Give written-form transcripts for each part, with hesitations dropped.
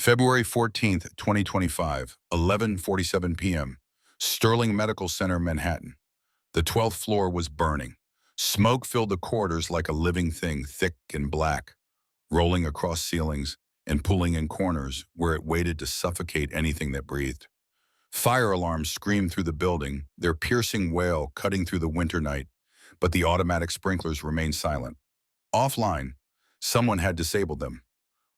February 14th, 2025, 11:47 p.m. Sterling Medical Center, Manhattan. The 12th floor was burning. Smoke filled the corridors like a living thing, thick and black, rolling across ceilings and pulling in corners where it waited to suffocate anything that breathed. Fire alarms screamed through the building, their piercing wail cutting through the winter night, but the automatic sprinklers remained silent. Offline, someone had disabled them.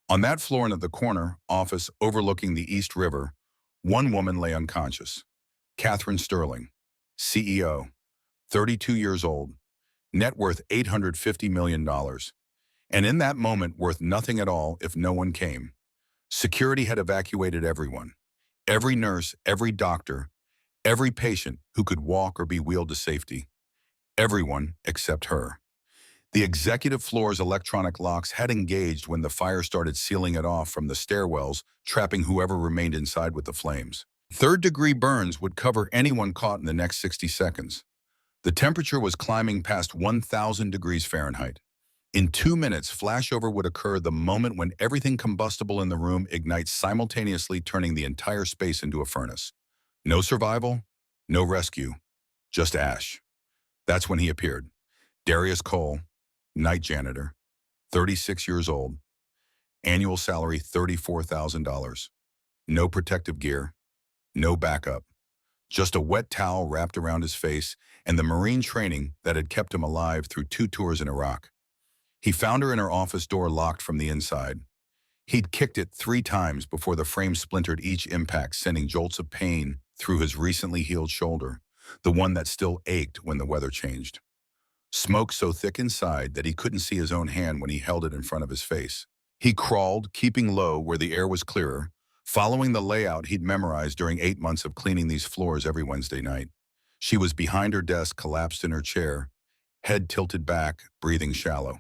On that floor in the corner office overlooking the East River, one woman lay unconscious. Catherine Sterling, CEO, 32 years old, net worth $850 million. And in that moment, worth nothing at all if no one came. Security had evacuated everyone. Every nurse, every doctor, every patient who could walk or be wheeled to safety. Everyone except her. The executive floor's electronic locks had engaged when the fire started sealing it off from the stairwells, trapping whoever remained inside with the flames. Third-degree burns would cover anyone caught in the next 60 seconds. The temperature was climbing past 1,000 degrees Fahrenheit. In 2 minutes, flashover would occur the moment when everything combustible in the room ignites simultaneously, turning the entire space into a furnace. No survival, no rescue, just ash. That's when he appeared. Darius Cole, night janitor, 36 years old, annual salary $34,000. No protective gear, no backup, just a wet towel wrapped around his face and the Marine training that had kept him alive through 2 tours in Iraq. He found her in her office door locked from the inside. He'd kicked it 3 times before the frame splintered each impact, sending jolts of pain through his recently healed shoulder, the one that still ached when the weather changed. Smoke so thick inside that he couldn't see his own hand when he held it in front of his face. He crawled, keeping low where the air was clearer, following the layout he'd memorized during 8 months of cleaning these floors every Wednesday night. She was behind her desk, collapsed in her chair, head tilted back, breathing shallow.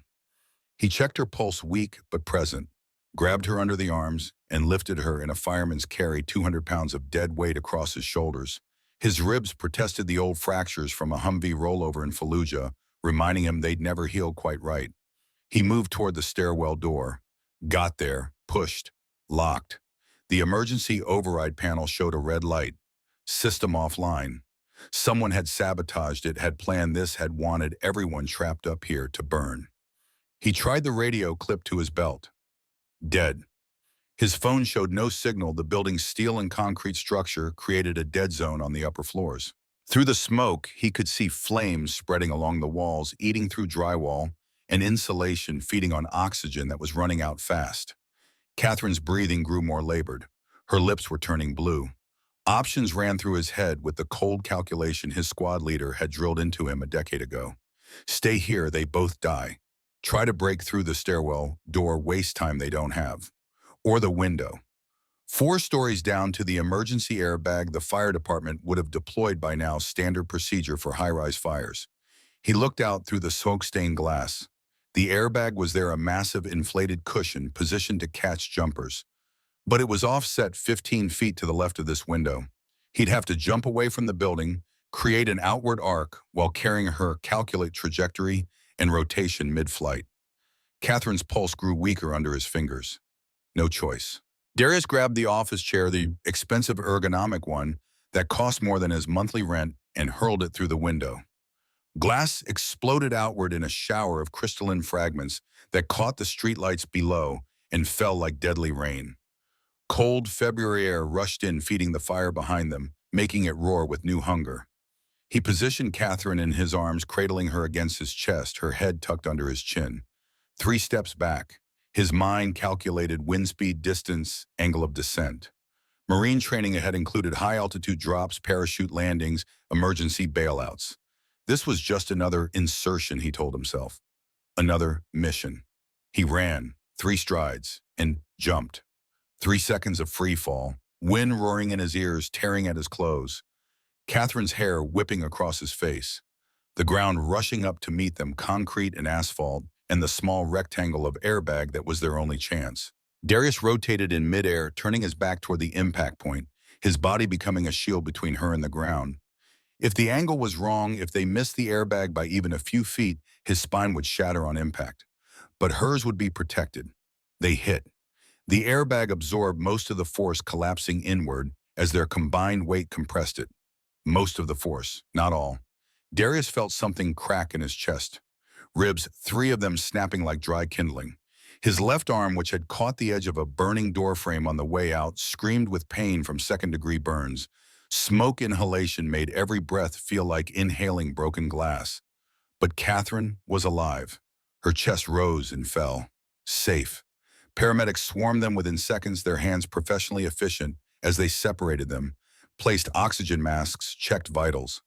He checked her pulse, weak but present, grabbed her under the arms, and lifted her in a fireman's carry, 200 pounds of dead weight across his shoulders. His ribs protested the old fractures from a Humvee rollover in Fallujah, reminding him they'd never healed quite right. He moved toward the stairwell door, got there, pushed, locked. The emergency override panel showed a red light. System offline. Someone had sabotaged it, had planned this, had wanted everyone trapped up here to burn. He tried the radio clipped to his belt. Dead. His phone showed no signal. The building's steel and concrete structure created a dead zone on the upper floors. Through the smoke, he could see flames spreading along the walls, eating through drywall, and insulation feeding on oxygen that was running out fast. Catherine's breathing grew more labored. Her lips were turning blue. Options ran through his head with the cold calculation his squad leader had drilled into him a decade ago. Stay here, they both die. Try to break through the stairwell door, waste time they don't have. Or the window. 4 stories down to the emergency airbag the fire department would have deployed by now, standard procedure for high-rise fires. He looked out through the smoke-stained glass. The airbag was there, a massive inflated cushion positioned to catch jumpers. But it was offset 15 feet to the left of this window. He'd have to jump away from the building, create an outward arc while carrying her, calculate trajectory and rotation mid-flight. Catherine's pulse grew weaker under his fingers. No choice. Darius grabbed the office chair, the expensive ergonomic one that cost more than his monthly rent, and hurled it through the window. Glass exploded outward in a shower of crystalline fragments that caught the streetlights below and fell like deadly rain. Cold February air rushed in, feeding the fire behind them, making it roar with new hunger. He positioned Catherine in his arms, cradling her against his chest, her head tucked under his chin. 3 steps back. His mind calculated wind speed, distance, angle of descent. Marine training had included high-altitude drops, parachute landings, emergency bailouts. This was just another insertion, he told himself. Another mission. He ran 3 strides and jumped. 3 seconds of free fall, wind roaring in his ears, tearing at his clothes. Catherine's hair whipping across his face. The ground rushing up to meet them, concrete and asphalt, and the small rectangle of airbag that was their only chance. Darius rotated in midair, turning his back toward the impact point, his body becoming a shield between her and the ground. If the angle was wrong, if they missed the airbag by even a few feet, his spine would shatter on impact. But hers would be protected. They hit. The airbag absorbed most of the force, collapsing inward as their combined weight compressed it. Most of the force, not all. Darius felt something crack in his chest, ribs, three of them snapping like dry kindling. His left arm, which had caught the edge of a burning doorframe on the way out, screamed with pain from second-degree burns. Smoke inhalation made every breath feel like inhaling broken glass. But Catherine was alive. Her chest rose and fell. Safe. Paramedics swarmed them within seconds, their hands professionally efficient as they separated them, placed oxygen masks, checked vitals.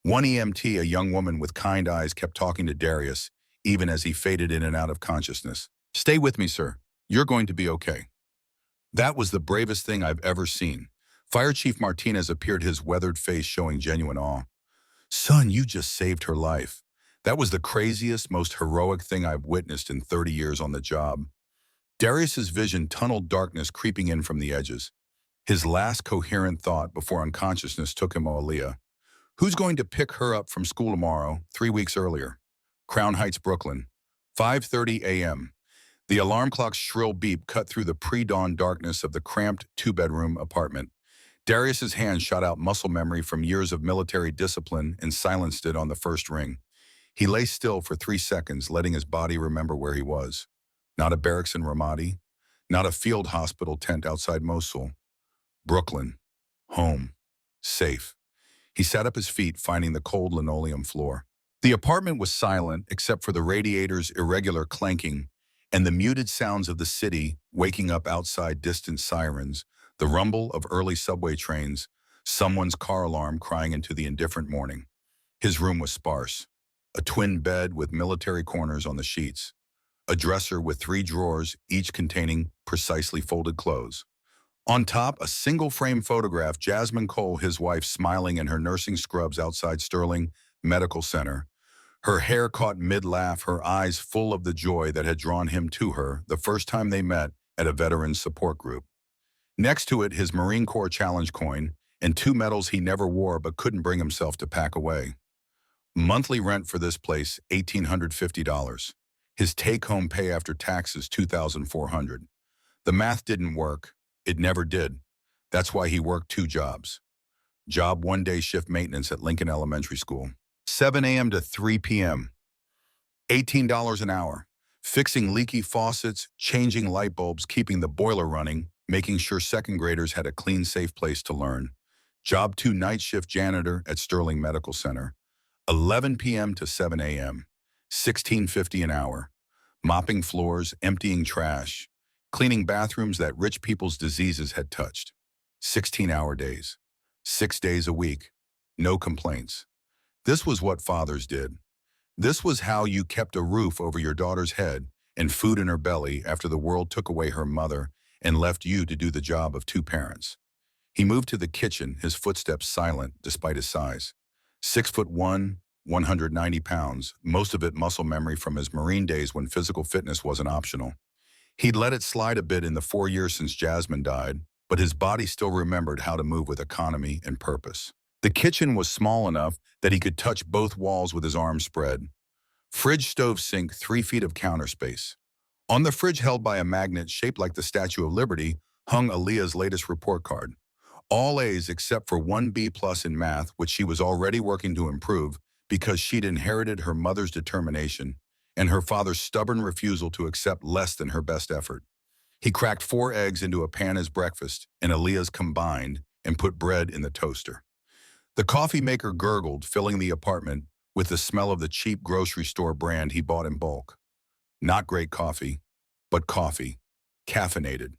One EMT, a young woman with kind eyes, kept talking to Darius, even as he faded in and out of consciousness. "Stay with me, sir. You're going to be okay." That was the bravest thing I've ever seen. Fire Chief Martinez appeared, his weathered face showing genuine awe. "Son, you just saved her life. That was the craziest, most heroic thing I've witnessed in 30 years on the job." Darius's vision tunneled, darkness creeping in from the edges. His last coherent thought before unconsciousness took him, Aaliyah. Who's going to pick her up from school tomorrow, 3 weeks earlier? Crown Heights, Brooklyn. 5:30 a.m. The alarm clock's shrill beep cut through the pre-dawn darkness of the cramped two-bedroom apartment. Darius's hand shot out, muscle memory from years of military discipline, and silenced it on the first ring. He lay still for 3 seconds, letting his body remember where he was. Not a barracks in Ramadi, not a field hospital tent outside Mosul. Brooklyn. Home. Safe. He sat up his feet, finding the cold linoleum floor. The apartment was silent except for the radiator's irregular clanking and the muted sounds of the city waking up outside, distant sirens, the rumble of early subway trains, someone's car alarm crying into the indifferent morning. His room was sparse. A twin bed with military corners on the sheets. A dresser with 3 drawers, each containing precisely folded clothes. On top, a single-frame photograph, Jasmine Cole, his wife, smiling in her nursing scrubs outside Sterling Medical Center. Her hair caught mid-laugh, her eyes full of the joy that had drawn him to her the first time they met at a veterans support group. Next to it, his Marine Corps Challenge coin and 2 medals he never wore but couldn't bring himself to pack away. Monthly rent for this place, $1,850. His take-home pay after taxes, $2,400. The math didn't work. It never did. That's why he worked 2 jobs. Job 1 day shift maintenance at Lincoln Elementary School. 7 a.m. to 3 p.m. $18 an hour. Fixing leaky faucets, changing light bulbs, keeping the boiler running, making sure second graders had a clean, safe place to learn. Job 2 night shift janitor at Sterling Medical Center. 11 p.m. to 7 a.m. $16.50 an hour. Mopping floors, emptying trash, cleaning bathrooms that rich people's diseases had touched. 16-hour days. 6 days a week. No complaints. This was what fathers did. This was how you kept a roof over your daughter's head and food in her belly after the world took away her mother and left you to do the job of 2 parents. He moved to the kitchen, his footsteps silent despite his size. 6'1", 190 pounds, most of it muscle memory from his Marine days when physical fitness wasn't optional. He'd let it slide a bit in the 4 years since Jasmine died, but his body still remembered how to move with economy and purpose. The kitchen was small enough that he could touch both walls with his arms spread. Fridge, stove, sink, 3 feet of counter space. On the fridge, held by a magnet shaped like the Statue of Liberty, hung Aaliyah's latest report card. All A's except for 1 B+ in math, which she was already working to improve because she'd inherited her mother's determination and her father's stubborn refusal to accept less than her best effort. He cracked 4 eggs into a pan as breakfast, and Aaliyah's combined, and put bread in the toaster. The coffee maker gurgled, filling the apartment with the smell of the cheap grocery store brand he bought in bulk. Not great coffee, but coffee. Caffeinated.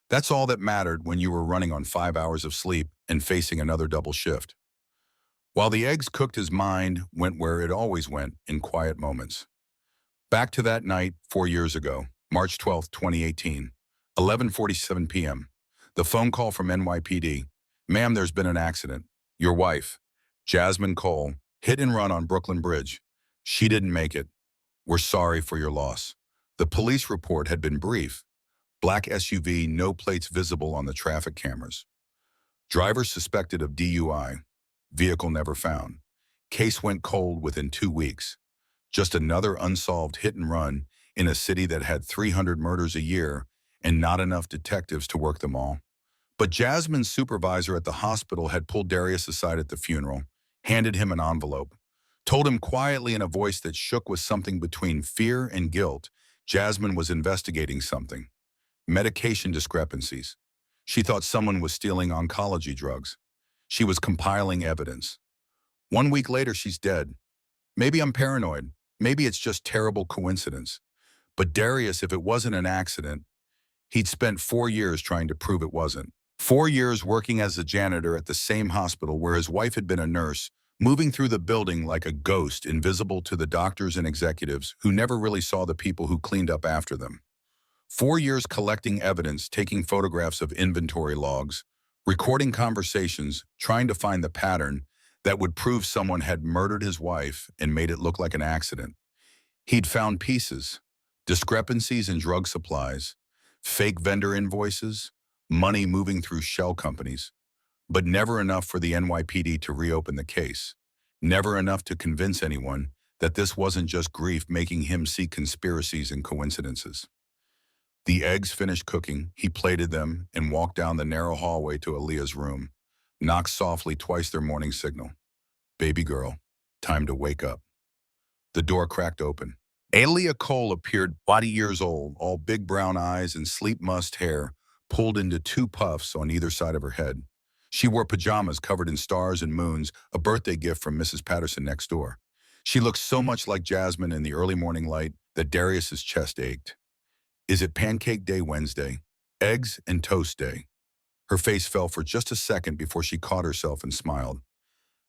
That's all that mattered when you were running on 5 hours of sleep and facing another double shift. While the eggs cooked, his mind went where it always went, in quiet moments. Back to that night 4 years ago, March 12, 2018, 11:47 p.m. The phone call from NYPD. "Ma'am, there's been an accident. Your wife, Jasmine Cole, hit and run on Brooklyn Bridge. She didn't make it. We're sorry for your loss." The police report had been brief. Black SUV, no plates visible on the traffic cameras. Driver suspected of DUI. Vehicle never found. Case went cold within 2 weeks. Just another unsolved hit and run in a city that had 300 murders a year and not enough detectives to work them all. But Jasmine's supervisor at the hospital had pulled Darius aside at the funeral, handed him an envelope, told him quietly in a voice that shook with something between fear and guilt Jasmine was investigating something. Medication discrepancies. She thought someone was stealing oncology drugs. She was compiling evidence. 1 week later, she's dead. Maybe I'm paranoid. Maybe it's just terrible coincidence. But Darius, if it wasn't an accident, he'd spent 4 years trying to prove it wasn't. 4 years working as a janitor at the same hospital where his wife had been a nurse, moving through the building like a ghost, invisible to the doctors and executives who never really saw the people who cleaned up after them. 4 years collecting evidence, taking photographs of inventory logs, recording conversations, trying to find the pattern that would prove someone had murdered his wife and made it look like an accident. He'd found pieces, discrepancies in drug supplies, fake vendor invoices, money moving through shell companies, but never enough for the NYPD to reopen the case. Never enough to convince anyone that this wasn't just grief making him see conspiracies and coincidences. The eggs finished cooking, he plated them and walked down the narrow hallway to Aaliyah's room, knocked softly twice their morning signal. Baby girl, time to wake up. The door cracked open. Aaliyah Cole appeared 40 years old, all big brown eyes and sleep-mussed hair pulled into two puffs on either side of her head. She wore pajamas covered in stars and moons, a birthday gift from Mrs. Patterson next door. She looked so much like Jasmine in the early morning light that Darius's chest ached. Is it Pancake Day Wednesday? Eggs and Toast Day? Her face fell for just a second before she caught herself and smiled.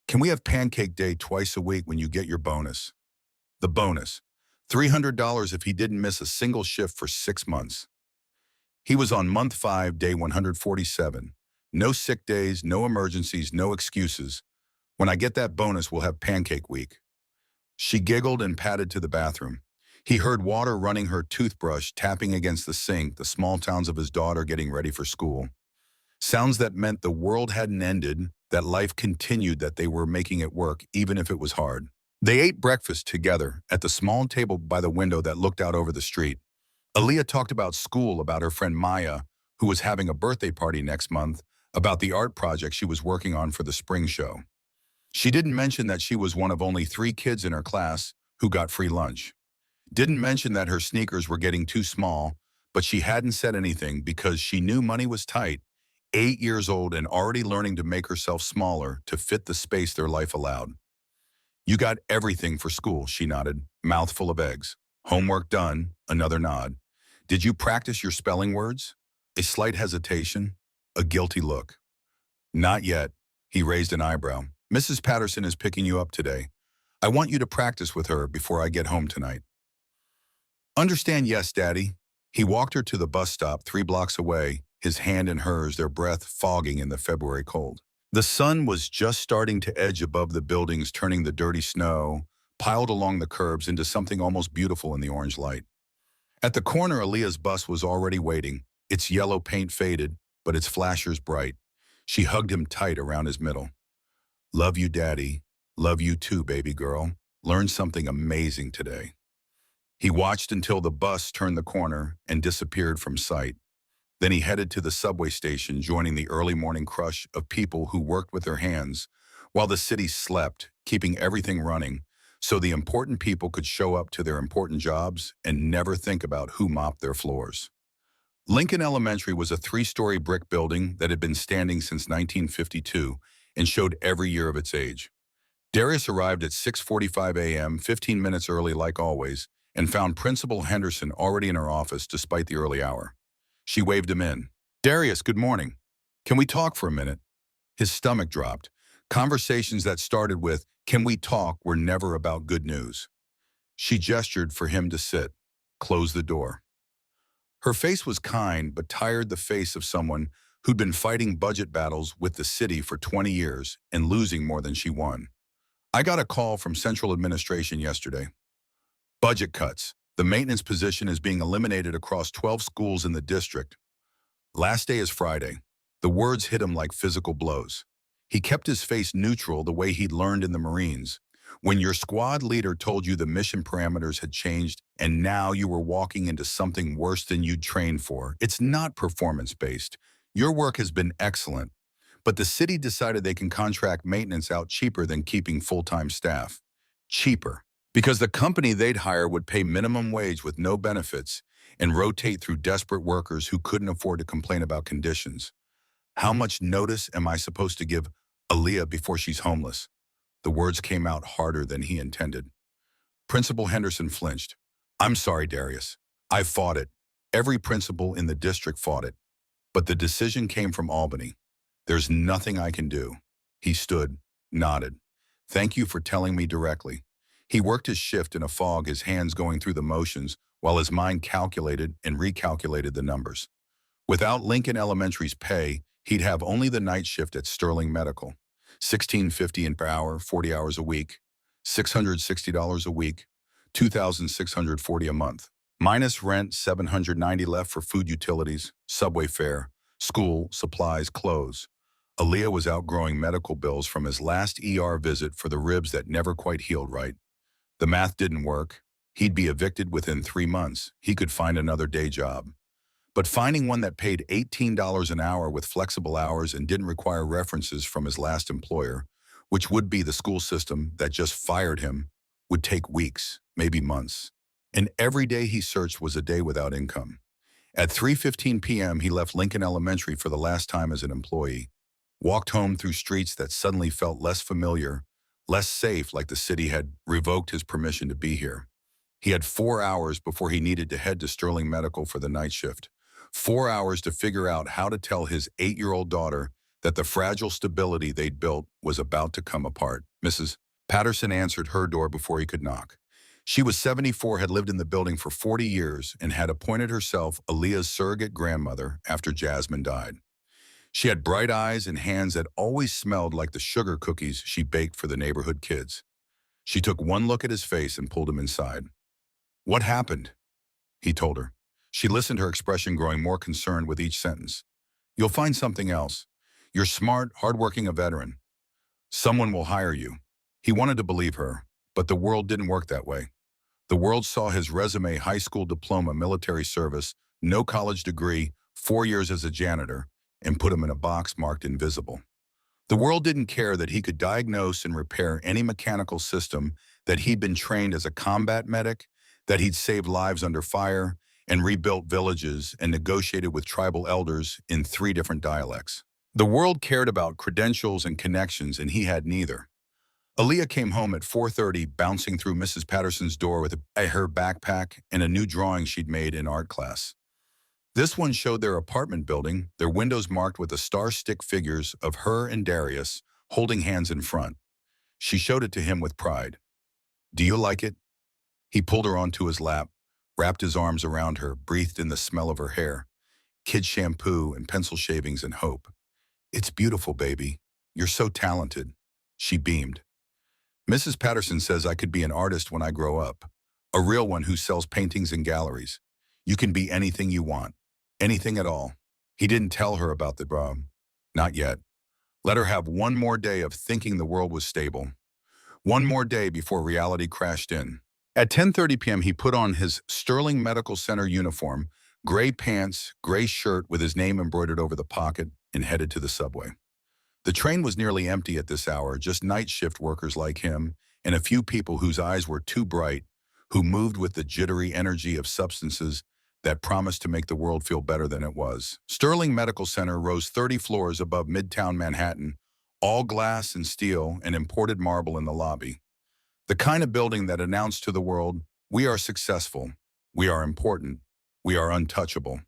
Can we have Pancake Day twice a week when you get your bonus? The bonus. $300 if he didn't miss a single shift for 6 months. He was on month 5, day 147. No sick days, no emergencies, no excuses. When I get that bonus, we'll have Pancake Week. She giggled and padded to the bathroom. He heard water running, her toothbrush tapping against the sink, the small sounds of his daughter getting ready for school. Sounds that meant the world hadn't ended, that life continued, that they were making it work, even if it was hard. They ate breakfast together at the small table by the window that looked out over the street. Aaliyah talked about school, about her friend Maya, who was having a birthday party next month, about the art project she was working on for the spring show. She didn't mention that she was one of only 3 kids in her class who got free lunch. Didn't mention that her sneakers were getting too small, but she hadn't said anything because she knew money was tight, 8 years old and already learning to make herself smaller to fit the space their life allowed. You got everything for school, she nodded, mouthful of eggs. Homework done, another nod. Did you practice your spelling words? A slight hesitation, a guilty look. Not yet, he raised an eyebrow. Mrs. Patterson is picking you up today. I want you to practice with her before I get home tonight. Understand, yes, Daddy. He walked her to the bus stop 3 blocks away, his hand in hers, their breath fogging in the February cold. The sun was just starting to edge above the buildings, turning the dirty snow piled along the curbs into something almost beautiful in the orange light. At the corner, Aaliyah's bus was already waiting, its yellow paint faded, but its flashers bright. She hugged him tight around his middle. Love you, Daddy. Love you too, baby girl. Learned something amazing today. He watched until the bus turned the corner and disappeared from sight. Then he headed to the subway station, joining the early morning crush of people who worked with their hands while the city slept, keeping everything running so the important people could show up to their important jobs and never think about who mopped their floors. Lincoln Elementary was a 3-story brick building that had been standing since 1952 and showed every year of its age. Darius arrived at 6:45 a.m., 15 minutes early like always, and found Principal Henderson already in her office despite the early hour. She waved him in. Darius, good morning. Can we talk for a minute? His stomach dropped. Conversations that started with, can we talk, were never about good news. She gestured for him to sit, closed the door. Her face was kind but tired, the face of someone who'd been fighting budget battles with the city for 20 years and losing more than she won. I got a call from Central Administration yesterday. Budget cuts. The maintenance position is being eliminated across 12 schools in the district. Last day is Friday. The words hit him like physical blows. He kept his face neutral the way he'd learned in the Marines, When your squad leader told you the mission parameters had changed and now you were walking into something worse than you'd trained for, it's not performance-based. Your work has been excellent, but the city decided they can contract maintenance out cheaper than keeping full-time staff. Cheaper. Because the company they'd hire would pay minimum wage with no benefits and rotate through desperate workers who couldn't afford to complain about conditions. How much notice am I supposed to give Aaliyah before she's homeless? The words came out harder than he intended. Principal Henderson flinched. I'm sorry, Darius. I fought it. Every principal in the district fought it. But the decision came from Albany. There's nothing I can do. He stood, nodded. Thank you for telling me directly. He worked his shift in a fog, his hands going through the motions, while his mind calculated and recalculated the numbers. Without Lincoln Elementary's pay, he'd have only the night shift at Sterling Medical. $16.50 per hour, 40 hours a week, $660 a week, $2,640 a month. Minus rent, $790 left for food, utilities, subway fare, school, supplies, clothes. Aaliyah was outgrowing medical bills from his last ER visit for the ribs that never quite healed right. The math didn't work. He'd be evicted within 3 months. He could find another day job. But finding one that paid $18 an hour with flexible hours and didn't require references from his last employer, which would be the school system that just fired him, would take weeks, maybe months. And every day he searched was a day without income. At 3:15 p.m., he left Lincoln Elementary for the last time as an employee, walked home through streets that suddenly felt less familiar, less safe, like the city had revoked his permission to be here. He had 4 hours before he needed to head to Sterling Medical for the night shift. 4 hours to figure out how to tell his 8-year-old daughter that the fragile stability they'd built was about to come apart. Mrs. Patterson answered her door before he could knock. She was 74, had lived in the building for 40 years, and had appointed herself Aaliyah's surrogate grandmother after Jasmine died. She had bright eyes and hands that always smelled like the sugar cookies she baked for the neighborhood kids. She took one look at his face and pulled him inside. What happened? He told her. She listened, her expression growing more concerned with each sentence. You'll find something else. You're smart, hardworking, a veteran. Someone will hire you. He wanted to believe her, but the world didn't work that way. The world saw his resume, high school diploma, military service, no college degree, 4 years as a janitor, and put him in a box marked invisible. The world didn't care that he could diagnose and repair any mechanical system, that he'd been trained as a combat medic, that he'd saved lives under fire and rebuilt villages and negotiated with tribal elders in 3 different dialects. The world cared about credentials and connections, and he had neither. Aaliyah came home at 4:30, bouncing through Mrs. Patterson's door with her backpack and a new drawing she'd made in art class. This one showed their apartment building, their windows marked with the star-stick figures of her and Darius holding hands in front. She showed it to him with pride. Do you like it? He pulled her onto his lap, wrapped his arms around her, breathed in the smell of her hair, kid shampoo and pencil shavings and hope. It's beautiful, baby. You're so talented. She beamed. Mrs. Patterson says I could be an artist when I grow up, a real one who sells paintings in galleries. You can be anything you want, anything at all. He didn't tell her about the problem. Not yet. Let her have one more day of thinking the world was stable. One more day before reality crashed in. At 10:30 p.m., he put on his Sterling Medical Center uniform, gray pants, gray shirt with his name embroidered over the pocket, and headed to the subway. The train was nearly empty at this hour, just night shift workers like him and a few people whose eyes were too bright, who moved with the jittery energy of substances that promised to make the world feel better than it was. Sterling Medical Center rose 30 floors above Midtown Manhattan, all glass and steel and imported marble in the lobby. The kind of building that announced to the world, we are successful, we are important, we are untouchable.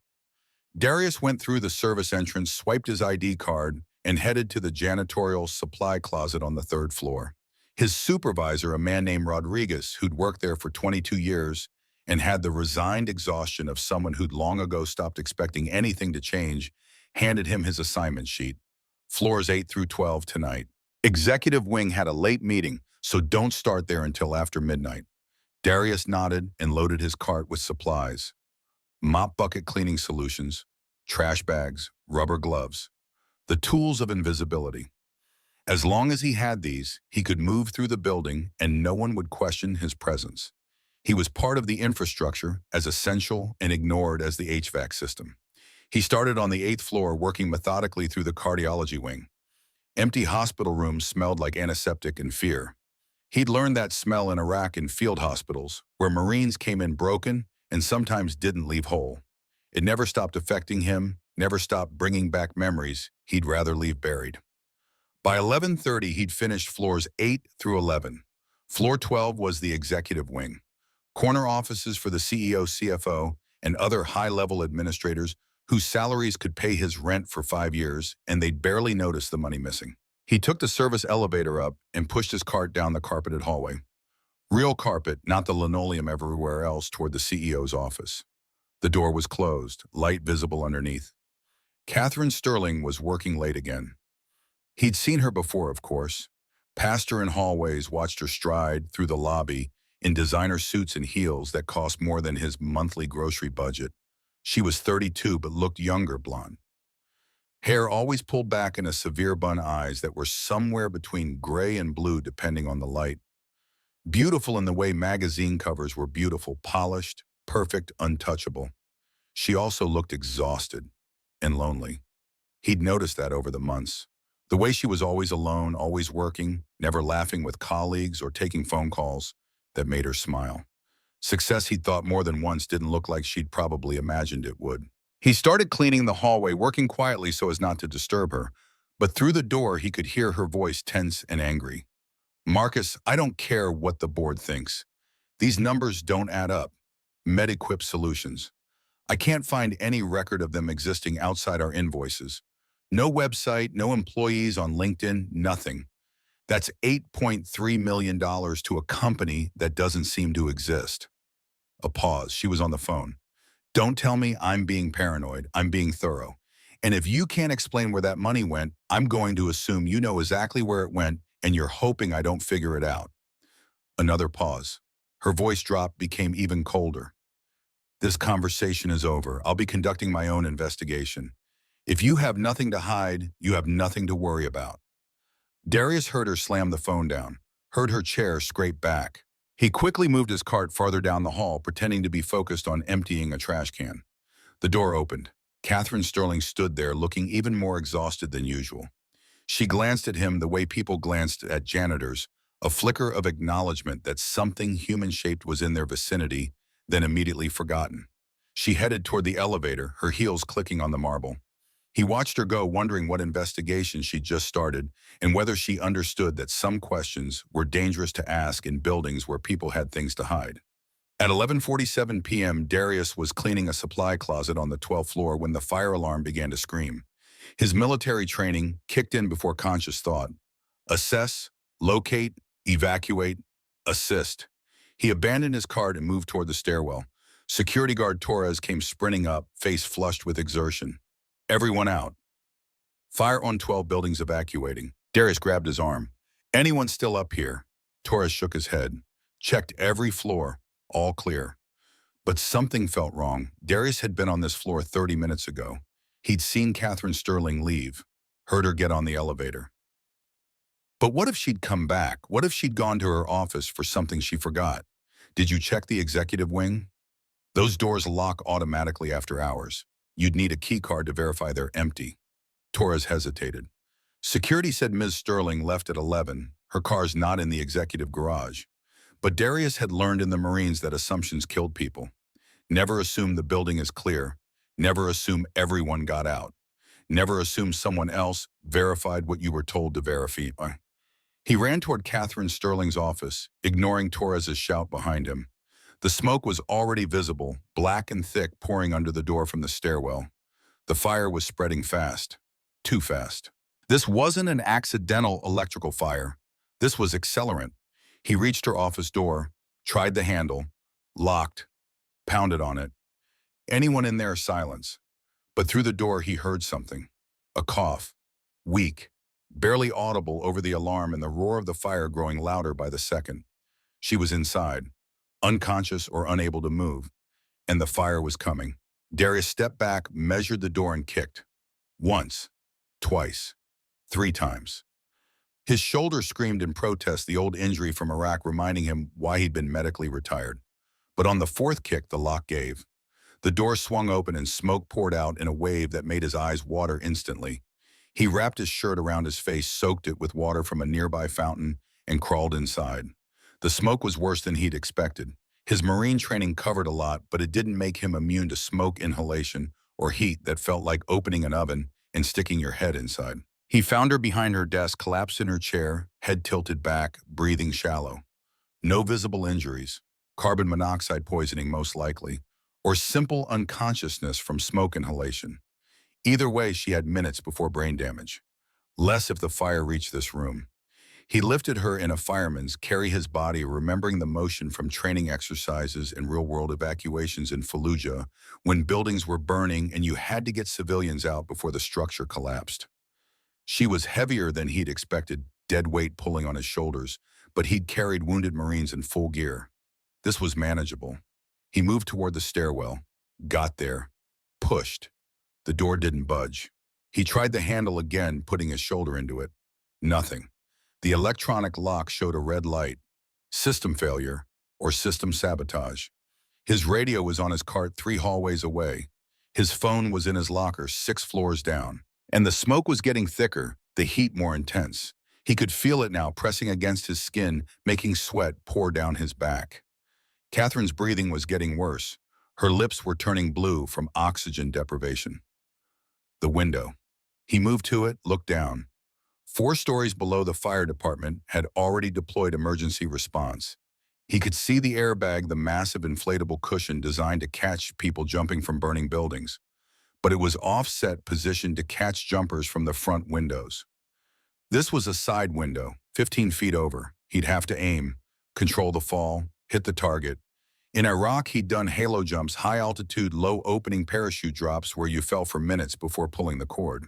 Darius went through the service entrance, swiped his ID card, and headed to the janitorial supply closet on the 3rd floor. His supervisor, a man named Rodriguez, who'd worked there for 22 years and had the resigned exhaustion of someone who'd long ago stopped expecting anything to change, handed him his assignment sheet. Floors 8 through 12 tonight. Executive wing had a late meeting, so don't start there until after midnight. Darius nodded and loaded his cart with supplies. Mop bucket cleaning solutions, trash bags, rubber gloves. The tools of invisibility. As long as he had these, he could move through the building and no one would question his presence. He was part of the infrastructure, as essential and ignored as the HVAC system. He started on the 8th floor, working methodically through the cardiology wing. Empty hospital rooms smelled like antiseptic and fear. He'd learned that smell in Iraq in field hospitals, where Marines came in broken and sometimes didn't leave whole. It never stopped affecting him, never stopped bringing back memories he'd rather leave buried. By 11:30, he'd finished floors 8 through 11. Floor 12 was the executive wing. Corner offices for the CEO, CFO, and other high-level administrators whose salaries could pay his rent for 5 years, and they'd barely notice the money missing. He took the service elevator up and pushed his cart down the carpeted hallway. Real carpet, not the linoleum everywhere else, toward the CEO's office. The door was closed, light visible underneath. Catherine Sterling was working late again. He'd seen her before, of course. Passed her in hallways, watched her stride through the lobby in designer suits and heels that cost more than his monthly grocery budget. She was 32 but looked younger, blonde. Hair always pulled back in a severe bun, eyes that were somewhere between gray and blue depending on the light. Beautiful in the way magazine covers were beautiful, polished, perfect, untouchable. She also looked exhausted and lonely. He'd noticed that over the months. The way she was always alone, always working, never laughing with colleagues or taking phone calls that made her smile. Success, he'd thought more than once, didn't look like she'd probably imagined it would. He started cleaning the hallway, working quietly so as not to disturb her, but through the door he could hear her voice, tense and angry. "Marcus, I don't care what the board thinks. These numbers don't add up. MedEquip Solutions. I can't find any record of them existing outside our invoices. No website, no employees on LinkedIn, nothing. That's $8.3 million to a company that doesn't seem to exist." A pause. She was on the phone. "Don't tell me I'm being paranoid. I'm being thorough. And if you can't explain where that money went, I'm going to assume you know exactly where it went and you're hoping I don't figure it out." Another pause. Her voice dropped, became even colder. "This conversation is over. I'll be conducting my own investigation. If you have nothing to hide, you have nothing to worry about." Darius heard her slam the phone down, heard her chair scrape back. He quickly moved his cart farther down the hall, pretending to be focused on emptying a trash can. The door opened. Catherine Sterling stood there, looking even more exhausted than usual. She glanced at him the way people glanced at janitors, a flicker of acknowledgement that something human-shaped was in their vicinity, then immediately forgotten. She headed toward the elevator, her heels clicking on the marble. He watched her go, wondering what investigation she'd just started and whether she understood that some questions were dangerous to ask in buildings where people had things to hide. At 11:47 p.m., Darius was cleaning a supply closet on the 12th floor when the fire alarm began to scream. His military training kicked in before conscious thought. Assess, locate, evacuate, assist. He abandoned his cart and moved toward the stairwell. Security guard Torres came sprinting up, face flushed with exertion. "Everyone out. Fire on 12 buildings evacuating." Darius grabbed his arm. "Anyone still up here?" Torres shook his head. "Checked every floor. All clear." But something felt wrong. Darius had been on this floor 30 minutes ago. He'd seen Catherine Sterling leave, heard her get on the elevator. But what if she'd come back? What if she'd gone to her office for something she forgot? "Did you check the executive wing?" "Those doors lock automatically after hours. You'd need a key card to verify they're empty." Torres hesitated. "Security said Ms. Sterling left at 11. Her car's not in the executive garage." But Darius had learned in the Marines that assumptions killed people. Never assume the building is clear. Never assume everyone got out. Never assume someone else verified what you were told to verify. He ran toward Catherine Sterling's office, ignoring Torres's shout behind him. The smoke was already visible, black and thick, pouring under the door from the stairwell. The fire was spreading fast. Too fast. This wasn't an accidental electrical fire. This was accelerant. He reached her office door, tried the handle, locked, pounded on it. Anyone in there? Silence. But through the door he heard something. A cough. Weak. Barely audible over the alarm and the roar of the fire growing louder by the second. She was inside, unconscious or unable to move, and the fire was coming. Darius stepped back, measured the door and kicked. Once. Twice. 3 times. His shoulder screamed in protest, the old injury from Iraq reminding him why he'd been medically retired. But on the fourth kick, the lock gave. The door swung open and smoke poured out in a wave that made his eyes water instantly. He wrapped his shirt around his face, soaked it with water from a nearby fountain, and crawled inside. The smoke was worse than he'd expected. His Marine training covered a lot, but it didn't make him immune to smoke inhalation or heat that felt like opening an oven and sticking your head inside. He found her behind her desk, collapsed in her chair, head tilted back, breathing shallow. No visible injuries, carbon monoxide poisoning most likely, or simple unconsciousness from smoke inhalation. Either way, she had minutes before brain damage. Less if the fire reached this room. He lifted her in a fireman's, carry his body, remembering the motion from training exercises and real-world evacuations in Fallujah when buildings were burning and you had to get civilians out before the structure collapsed. She was heavier than he'd expected, dead weight pulling on his shoulders, but he'd carried wounded Marines in full gear. This was manageable. He moved toward the stairwell, got there, pushed. The door didn't budge. He tried the handle again, putting his shoulder into it. Nothing. The electronic lock showed a red light. System failure or system sabotage. His radio was on his cart 3 hallways away. His phone was in his locker 6 floors down. And the smoke was getting thicker, the heat more intense. He could feel it now pressing against his skin, making sweat pour down his back. Catherine's breathing was getting worse. Her lips were turning blue from oxygen deprivation. The window. He moved to it, looked down. 4 stories below the fire department had already deployed emergency response. He could see the airbag, the massive inflatable cushion designed to catch people jumping from burning buildings. But it was offset, positioned to catch jumpers from the front windows. This was a side window, 15 feet over. He'd have to aim, control the fall, hit the target. In Iraq, he'd done halo jumps, high-altitude, low-opening parachute drops where you fell for minutes before pulling the cord.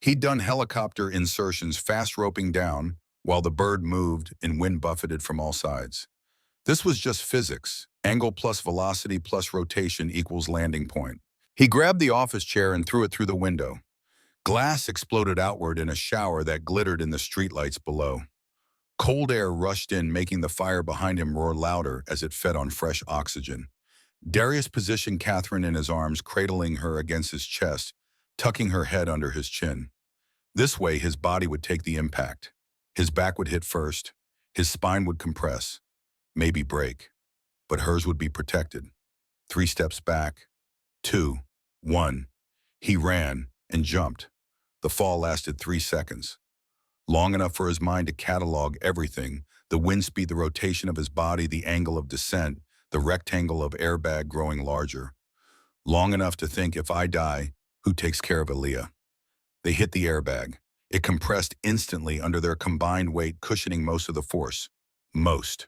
He'd done helicopter insertions, fast roping down, while the bird moved and wind buffeted from all sides. This was just physics. Angle plus velocity plus rotation equals landing point. He grabbed the office chair and threw it through the window. Glass exploded outward in a shower that glittered in the streetlights below. Cold air rushed in, making the fire behind him roar louder as it fed on fresh oxygen. Darius positioned Catherine in his arms, cradling her against his chest, tucking her head under his chin. This way, his body would take the impact. His back would hit first. His spine would compress, maybe break. But hers would be protected. 3 steps back. 2. 1. He ran and jumped. The fall lasted 3 seconds. Long enough for his mind to catalog everything: the wind speed, the rotation of his body, the angle of descent, the rectangle of airbag growing larger. Long enough to think, if I die, who takes care of Aaliyah? They hit the airbag. It compressed instantly under their combined weight, cushioning most of the force. Most.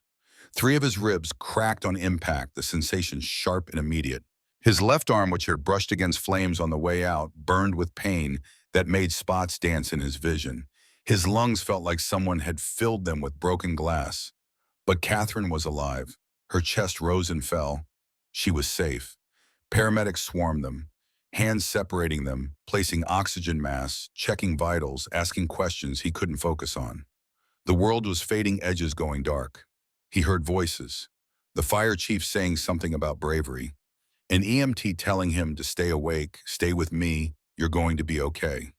3 of his ribs cracked on impact, the sensation sharp and immediate. His left arm, which had brushed against flames on the way out, burned with pain that made spots dance in his vision. His lungs felt like someone had filled them with broken glass. But Catherine was alive. Her chest rose and fell. She was safe. Paramedics swarmed them, hands separating them, placing oxygen masks, checking vitals, asking questions he couldn't focus on. The world was fading, edges going dark. He heard voices. The fire chief saying something about bravery. An EMT telling him to stay awake, stay with me, you're going to be okay.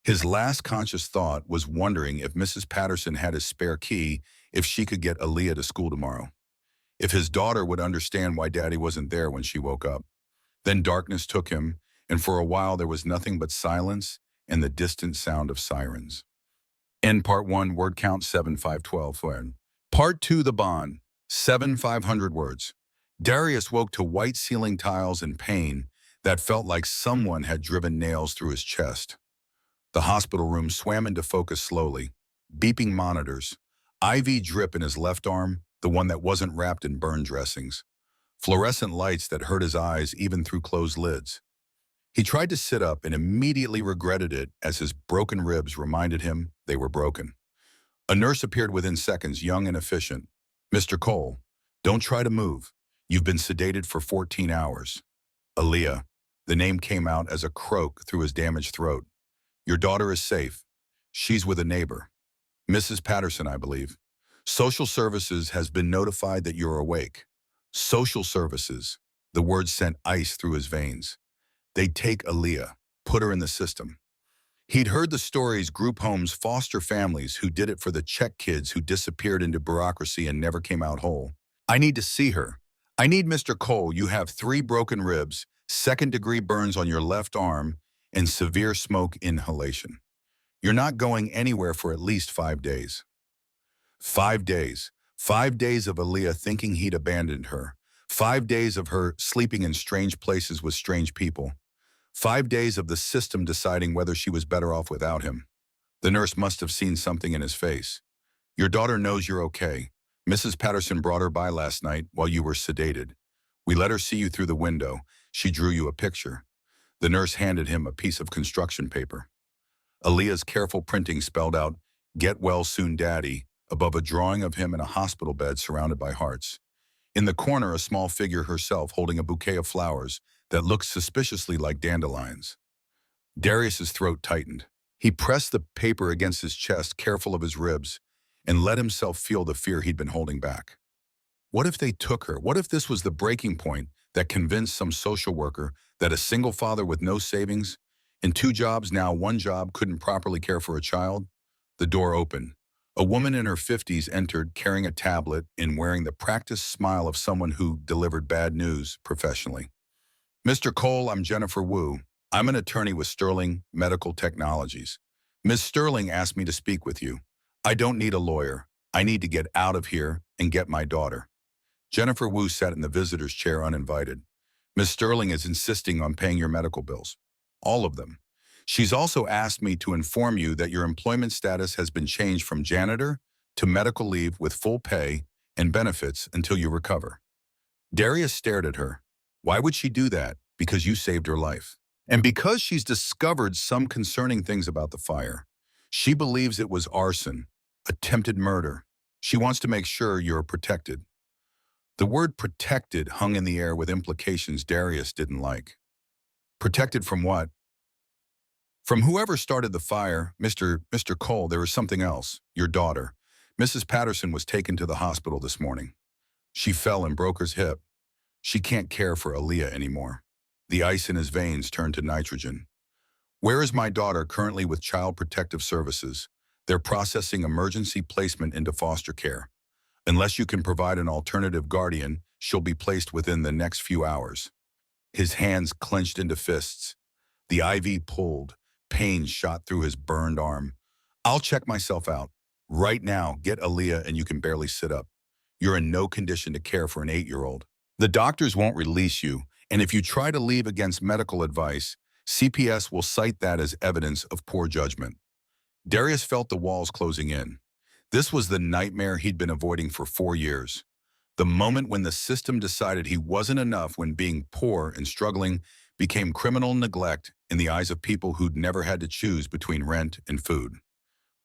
His last conscious thought was wondering if Mrs. Patterson had his spare key, if she could get Aaliyah to school tomorrow. If his daughter would understand why Daddy wasn't there when she woke up. Then darkness took him, and for a while there was nothing but silence and the distant sound of sirens. End Part 1, word count 7512. Part 2, the bond, 500 words. Darius woke to white ceiling tiles and pain that felt like someone had driven nails through his chest. The hospital room swam into focus slowly. Beeping monitors. IV drip in his left arm, the one that wasn't wrapped in burn dressings. Fluorescent lights that hurt his eyes even through closed lids. He tried to sit up and immediately regretted it as his broken ribs reminded him they were broken. A nurse appeared within seconds, young and efficient. "Mr. Cole, don't try to move. You've been sedated for 14 hours. Aaliyah." The name came out as a croak through his damaged throat. "Your daughter is safe. She's with a neighbor." Mrs. Patterson, I believe. Social services has been notified that you're awake. Social services. The word sent ice through his veins. They'd take Aaliyah, put her in the system. He'd heard the stories, group homes, foster families who did it for the Czech kids who disappeared into bureaucracy and never came out whole. I need to see her. I need Mr. Cole. You have 3 broken ribs, second-degree burns on your left arm, and severe smoke inhalation. You're not going anywhere for at least 5 days. 5 days. 5 days of Aaliyah thinking he'd abandoned her. 5 days of her sleeping in strange places with strange people. 5 days of the system deciding whether she was better off without him. The nurse must have seen something in his face. Your daughter knows you're okay. Mrs. Patterson brought her by last night while you were sedated. We let her see you through the window. She drew you a picture. The nurse handed him a piece of construction paper. Aaliyah's careful printing spelled out, "Get well soon, Daddy," above a drawing of him in a hospital bed surrounded by hearts. In the corner, a small figure herself holding a bouquet of flowers that looked suspiciously like dandelions. Darius's throat tightened. He pressed the paper against his chest, careful of his ribs, and let himself feel the fear he'd been holding back. What if they took her? What if this was the breaking point that convinced some social worker that a single father with no savings, and 2 jobs, now 1 job, couldn't properly care for a child? The door opened. A woman in her 50s entered, carrying a tablet and wearing the practiced smile of someone who delivered bad news professionally. Mr. Cole, I'm Jennifer Wu. I'm an attorney with Sterling Medical Technologies. Ms. Sterling asked me to speak with you. I don't need a lawyer. I need to get out of here and get my daughter. Jennifer Wu sat in the visitor's chair uninvited. Ms. Sterling is insisting on paying your medical bills. All of them. She's also asked me to inform you that your employment status has been changed from janitor to medical leave with full pay and benefits until you recover. Darius stared at her. Why would she do that? Because you saved her life. And because she's discovered some concerning things about the fire. She believes it was arson, attempted murder. She wants to make sure you're protected. The word protected hung in the air with implications Darius didn't like. Protected from what? From whoever started the fire, Mr. Cole. There is something else. Your daughter. Mrs. Patterson was taken to the hospital this morning. She fell and broke her hip. She can't care for Aaliyah anymore. The ice in his veins turned to nitrogen. Where is my daughter currently with Child Protective Services? They're processing emergency placement into foster care. Unless you can provide an alternative guardian, she'll be placed within the next few hours. His hands clenched into fists. The IV pulled. Pain shot through his burned arm. I'll check myself out. Right now, get Aaliyah and you can barely sit up. You're in no condition to care for an 8-year-old. The doctors won't release you, and if you try to leave against medical advice, CPS will cite that as evidence of poor judgment. Darius felt the walls closing in. This was the nightmare he'd been avoiding for 4 years. The moment when the system decided he wasn't enough, when being poor and struggling became criminal neglect in the eyes of people who'd never had to choose between rent and food.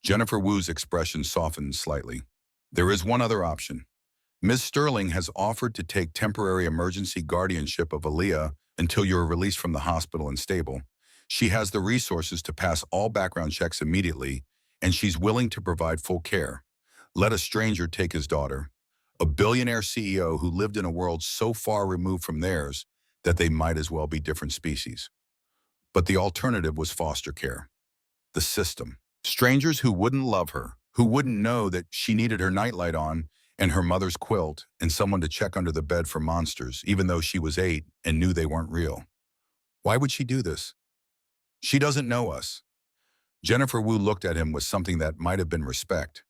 Jennifer Wu's expression softened slightly. There is one other option. Ms. Sterling has offered to take temporary emergency guardianship of Aaliyah until you're released from the hospital and stable. She has the resources to pass all background checks immediately, and she's willing to provide full care. Let a stranger take his daughter. A billionaire CEO who lived in a world so far removed from theirs that they might as well be different species. But the alternative was foster care. The system. Strangers who wouldn't love her, who wouldn't know that she needed her nightlight on and her mother's quilt and someone to check under the bed for monsters, even though she was 8 and knew they weren't real. Why would she do this? She doesn't know us. Jennifer Wu looked at him with something that might have been respect.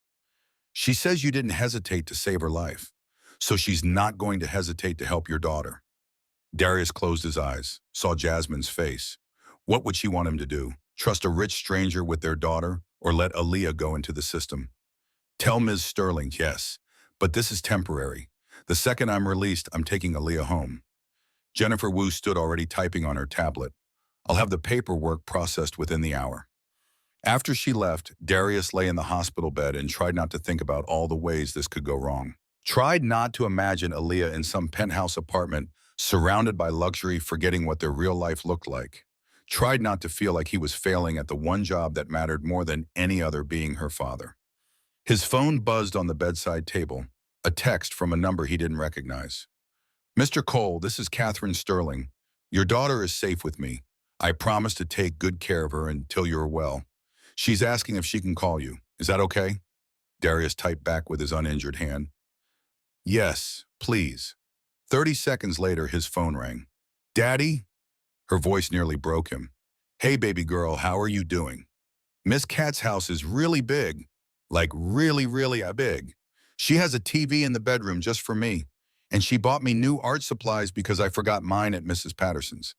She says you didn't hesitate to save her life, so she's not going to hesitate to help your daughter. Darius closed his eyes, saw Jasmine's face. What would she want him to do? Trust a rich stranger with their daughter, or let Aaliyah go into the system? Tell Ms. Sterling, yes, but this is temporary. The second I'm released, I'm taking Aaliyah home. Jennifer Wu stood already typing on her tablet. I'll have the paperwork processed within the hour. After she left, Darius lay in the hospital bed and tried not to think about all the ways this could go wrong. Tried not to imagine Aaliyah in some penthouse apartment, surrounded by luxury, forgetting what their real life looked like. Tried not to feel like he was failing at the one job that mattered more than any other, being her father. His phone buzzed on the bedside table, a text from a number he didn't recognize. Mr. Cole, this is Catherine Sterling. Your daughter is safe with me. I promise to take good care of her until you're well. She's asking if she can call you. Is that okay? Darius typed back with his uninjured hand. Yes, please. 30 seconds later, his phone rang. Daddy? Her voice nearly broke him. Hey, baby girl, how are you doing? Miss Cat's house is really big. Like really big. She has a TV in the bedroom just for me. And she bought me new art supplies because I forgot mine at Mrs. Patterson's.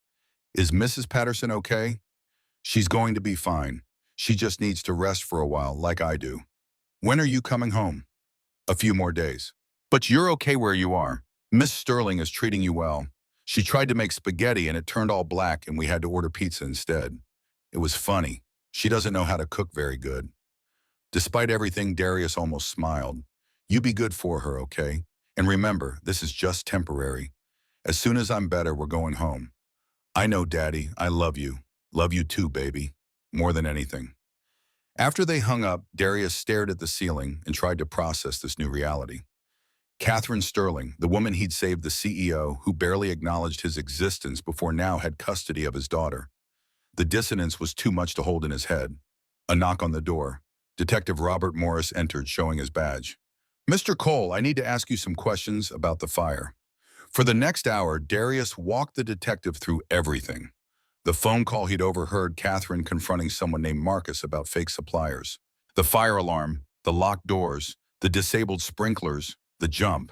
Is Mrs. Patterson okay? She's going to be fine. She just needs to rest for a while, like I do. When are you coming home? A few more days. But you're okay where you are. Miss Sterling is treating you well. She tried to make spaghetti and it turned all black and we had to order pizza instead. It was funny. She doesn't know how to cook very good. Despite everything, Darius almost smiled. You be good for her, okay? And remember, this is just temporary. As soon as I'm better, we're going home. I know, Daddy. I love you. Love you too, baby. More than anything. After they hung up, Darius stared at the ceiling and tried to process this new reality. Catherine Sterling, the woman he'd saved, the CEO, who barely acknowledged his existence before now had custody of his daughter. The dissonance was too much to hold in his head. A knock on the door. Detective Robert Morris entered, showing his badge. Mr. Cole, I need to ask you some questions about the fire. For the next hour, Darius walked the detective through everything. The phone call he'd overheard Catherine confronting someone named Marcus about fake suppliers. The fire alarm, the locked doors, the disabled sprinklers, the jump.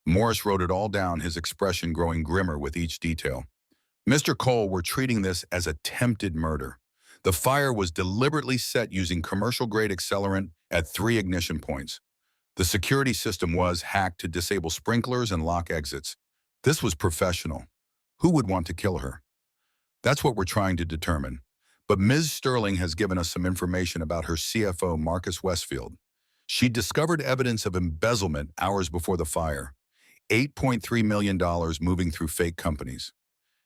Morris wrote it all down, his expression growing grimmer with each detail. Mr. Cole, we're treating this as attempted murder. The fire was deliberately set using commercial-grade accelerant at 3 ignition points. The security system was hacked to disable sprinklers and lock exits. This was professional. Who would want to kill her? That's what we're trying to determine. But Ms. Sterling has given us some information about her CFO, Marcus Westfield. She discovered evidence of embezzlement hours before the fire. $8.3 million moving through fake companies.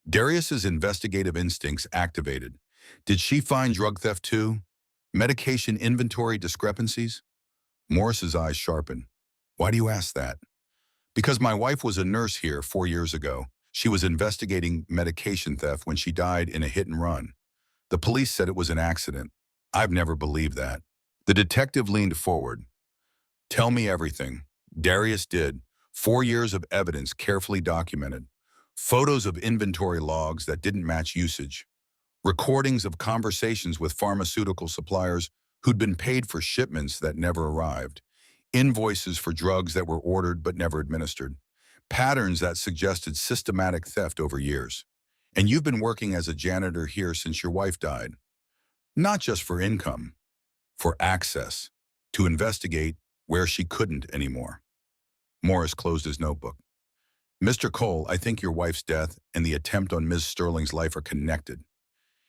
Darius's investigative instincts activated. Did she find drug theft too? Medication inventory discrepancies? Morris's eyes sharpened. Why do you ask that? Because my wife was a nurse here 4 years ago. She was investigating medication theft when she died in a hit and run. The police said it was an accident. I've never believed that. The detective leaned forward. Tell me everything. Darius did. 4 years of evidence carefully documented. Photos of inventory logs that didn't match usage. Recordings of conversations with pharmaceutical suppliers who'd been paid for shipments that never arrived. Invoices for drugs that were ordered but never administered. Patterns that suggested systematic theft over years. And you've been working as a janitor here since your wife died. Not just for income, for access, to investigate where she couldn't anymore. Morris closed his notebook. Mr. Cole, I think your wife's death and the attempt on Ms. Sterling's life are connected.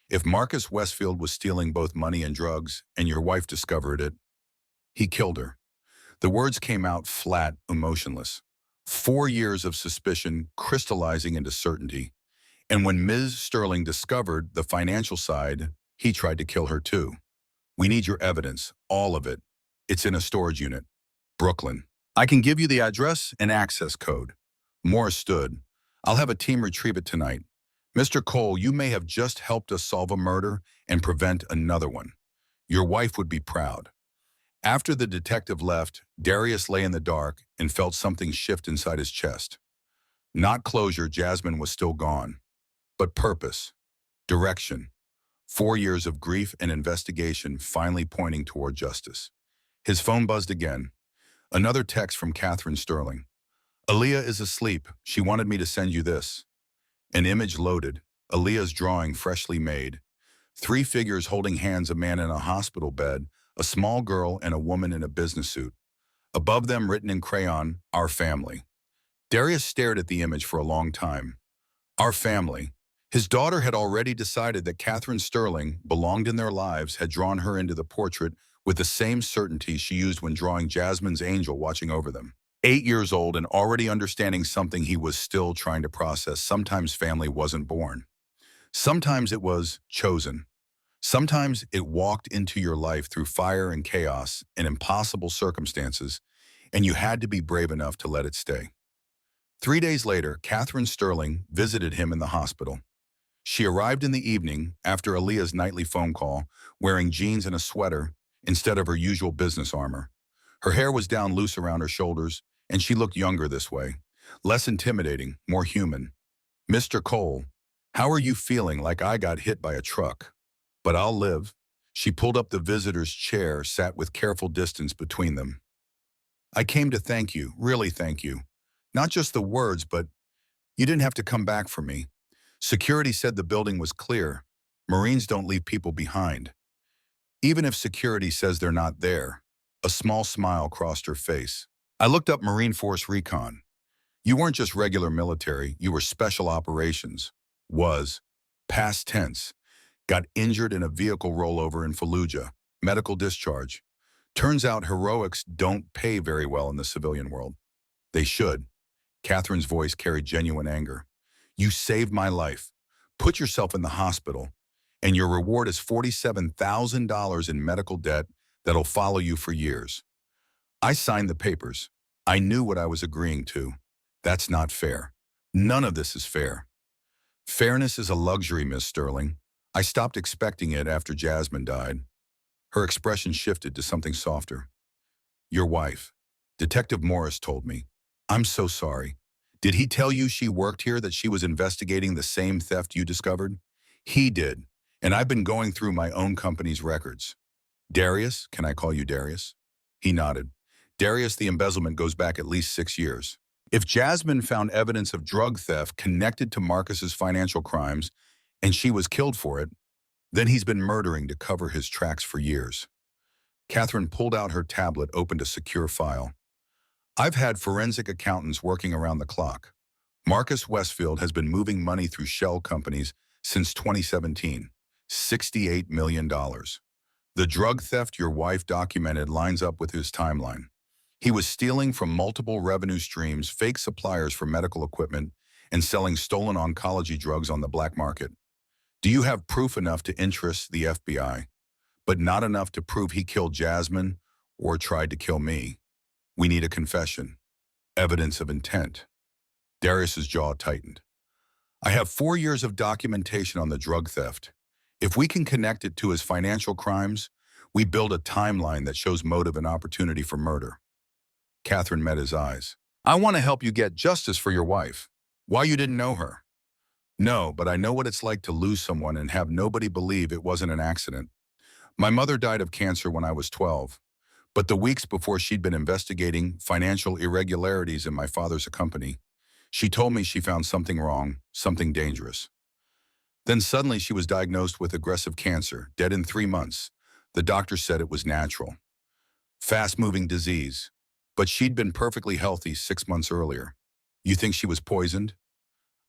If Marcus Westfield was stealing both money and drugs, and your wife discovered it, he killed her. The words came out flat, emotionless. 4 years of suspicion crystallizing into certainty. And when Ms. Sterling discovered the financial side, he tried to kill her too. We need your evidence, all of it. It's in a storage unit. Brooklyn. I can give you the address and access code. Morris stood. I'll have a team retrieve it tonight. Mr. Cole, you may have just helped us solve a murder and prevent another one. Your wife would be proud. After the detective left, Darius lay in the dark and felt something shift inside his chest. Not closure, Jasmine was still gone. But purpose, direction. 4 years of grief and investigation finally pointing toward justice. His phone buzzed again. Another text from Catherine Sterling. Aaliyah is asleep. She wanted me to send you this. An image loaded, Aaliyah's drawing freshly made. 3 figures holding hands, a man in a hospital bed, a small girl, and a woman in a business suit. Above them, written in crayon, Our Family. Darius stared at the image for a long time. Our family. His daughter had already decided that Catherine Sterling belonged in their lives, had drawn her into the portrait with the same certainty she used when drawing Jasmine's angel watching over them. 8 years old and already understanding something he was still trying to process. Sometimes family wasn't born. Sometimes it was chosen. Sometimes it walked into your life through fire and chaos and impossible circumstances, and you had to be brave enough to let it stay. 3 days later, Catherine Sterling visited him in the hospital. She arrived in the evening after Aaliyah's nightly phone call, wearing jeans and a sweater instead of her usual business armor. Her hair was down loose around her shoulders, and she looked younger this way, less intimidating, more human. "Mr. Cole, how are you feeling? Like I got hit by a truck. But I'll live." She pulled up the visitor's chair, sat with careful distance between them. "I came to thank you, really thank you. Not just the words, but you didn't have to come back for me. Security said the building was clear. Marines don't leave people behind. Even if security says they're not there." A small smile crossed her face. "I looked up Marine Force Recon. You weren't just regular military, you were special operations." Was. Past tense. Got injured in a vehicle rollover in Fallujah. Medical discharge. Turns out heroics don't pay very well in the civilian world. They should. Catherine's voice carried genuine anger. "You saved my life. Put yourself in the hospital, and your reward is $47,000 in medical debt that'll follow you for years." I signed the papers. I knew what I was agreeing to. That's not fair. None of this is fair. Fairness is a luxury, Miss Sterling. I stopped expecting it after Jasmine died. Her expression shifted to something softer. "Your wife. Detective Morris told me. I'm so sorry. Did he tell you she worked here, that she was investigating the same theft you discovered?" "He did, and I've been going through my own company's records." "Darius, can I call you Darius?" He nodded. "Darius, the embezzlement goes back at least 6 years. If Jasmine found evidence of drug theft connected to Marcus's financial crimes and she was killed for it, then he's been murdering to cover his tracks for years." Catherine pulled out her tablet, opened a secure file. "I've had forensic accountants working around the clock. Marcus Westfield has been moving money through shell companies since 2017. $68 million. The drug theft your wife documented lines up with his timeline. He was stealing from multiple revenue streams, fake suppliers for medical equipment, and selling stolen oncology drugs on the black market. Do you have proof enough to interest the FBI, but not enough to prove he killed Jasmine or tried to kill me? We need a confession. Evidence of intent." Darius's jaw tightened. "I have 4 years of documentation on the drug theft. If we can connect it to his financial crimes, we build a timeline that shows motive and opportunity for murder." Catherine met his eyes. "I want to help you get justice for your wife. Why, you didn't know her?" "No, but I know what it's like to lose someone and have nobody believe it wasn't an accident. My mother died of cancer when I was 12, but the weeks before she'd been investigating financial irregularities in my father's company, she told me she found something wrong, something dangerous. Then suddenly she was diagnosed with aggressive cancer, dead in 3 months. The doctor said it was natural. Fast-moving disease. But she'd been perfectly healthy 6 months earlier. You think she was poisoned?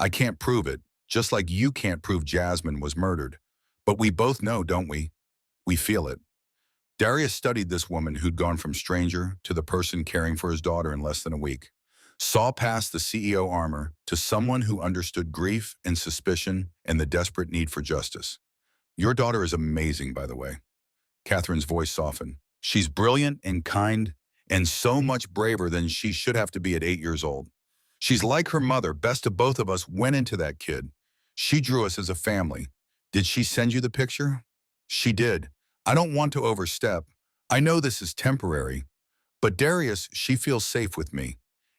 I can't prove it, just like you can't prove Jasmine was murdered. But we both know, don't we? We feel it." Darius studied this woman who'd gone from stranger to the person caring for his daughter in less than a week. Saw past the CEO armor to someone who understood grief and suspicion and the desperate need for justice. "Your daughter is amazing, by the way." Catherine's voice softened. "She's brilliant and kind and so much braver than she should have to be at 8 years old. She's like her mother. Best of both of us went into that kid. She drew us as a family. Did she send you the picture?" "She did. I don't want to overstep. I know this is temporary. But Darius, she feels safe with me.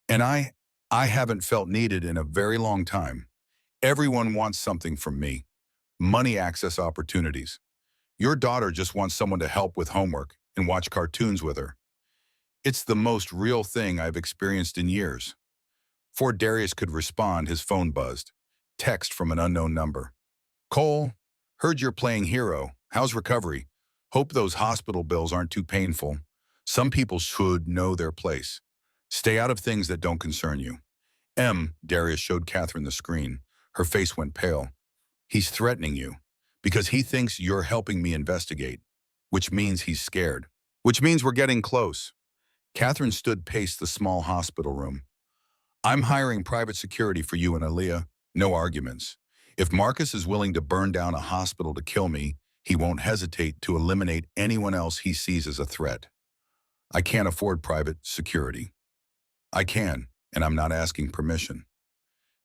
And I haven't felt needed in a very long time. Everyone wants something from me. Money, access, opportunities. Your daughter just wants someone to help with homework and watch cartoons with her. It's the most real thing I've experienced in years." Before Darius could respond, his phone buzzed. Text from an unknown number. "Cole, heard you're playing hero. How's recovery? Hope those hospital bills aren't too painful. Some people should know their place. Stay out of things that don't concern you." Darius showed Catherine the screen. Her face went pale. "He's threatening you because he thinks you're helping me investigate, which means he's scared, which means we're getting close." Catherine stood paced the small hospital room. "I'm hiring private security for you and Aaliyah. No arguments. If Marcus is willing to burn down a hospital to kill me, He won't hesitate to eliminate anyone else he sees as a threat. I can't afford private security. I can, and I'm not asking permission.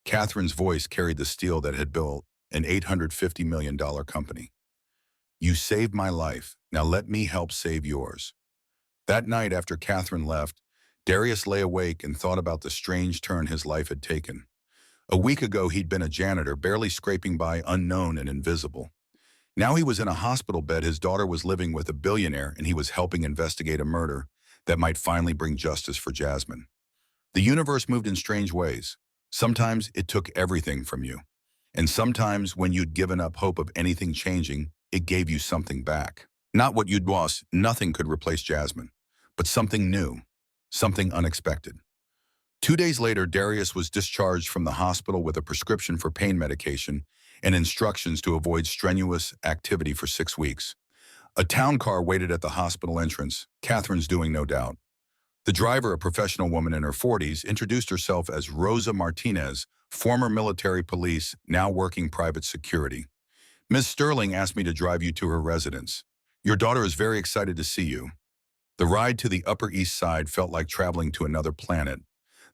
Catherine's voice carried the steel that had built an $850 million company. You saved my life. Now let me help save yours. That night after Catherine left, Darius lay awake and thought about the strange turn his life had taken. A week ago, he'd been a janitor, barely scraping by, unknown and invisible. Now he was in a hospital bed, his daughter was living with a billionaire, and he was helping investigate a murder that might finally bring justice for Jasmine. The universe moved in strange ways. Sometimes it took everything from you. And sometimes when you'd given up hope of anything changing, it gave you something back. Not what you'd lost, nothing could replace Jasmine, but something new, something unexpected. 2 days later, Darius was discharged from the hospital with a prescription for pain medication and instructions to avoid strenuous activity for 6 weeks. A town car waited at the hospital entrance, Catherine's doing no doubt. The driver, a professional woman in her 40s, introduced herself as Rosa Martinez, former military police, now working private security. Ms. Sterling asked me to drive you to her residence. Your daughter is very excited to see you. The ride to the Upper East Side felt like traveling to another planet.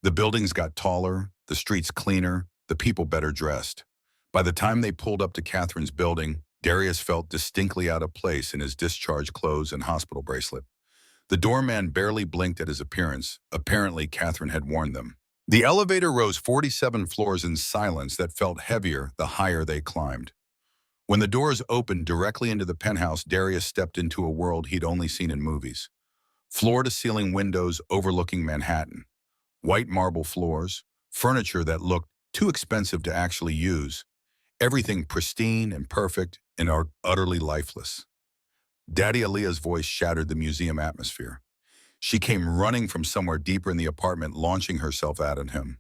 The buildings got taller, the streets cleaner, the people better dressed. By the time they pulled up to Catherine's building, Darius felt distinctly out of place in his discharge clothes and hospital bracelet. The doorman barely blinked at his appearance. Apparently, Catherine had warned them. The elevator rose 47 floors in silence that felt heavier the higher they climbed. When the doors opened directly into the penthouse, Darius stepped into a world he'd only seen in movies. Floor-to-ceiling windows overlooking Manhattan. White marble floors, furniture that looked too expensive to actually use, everything pristine and perfect and utterly lifeless. Daddy Aaliyah's voice shattered the museum atmosphere. She came running from somewhere deeper in the apartment, launching herself at him.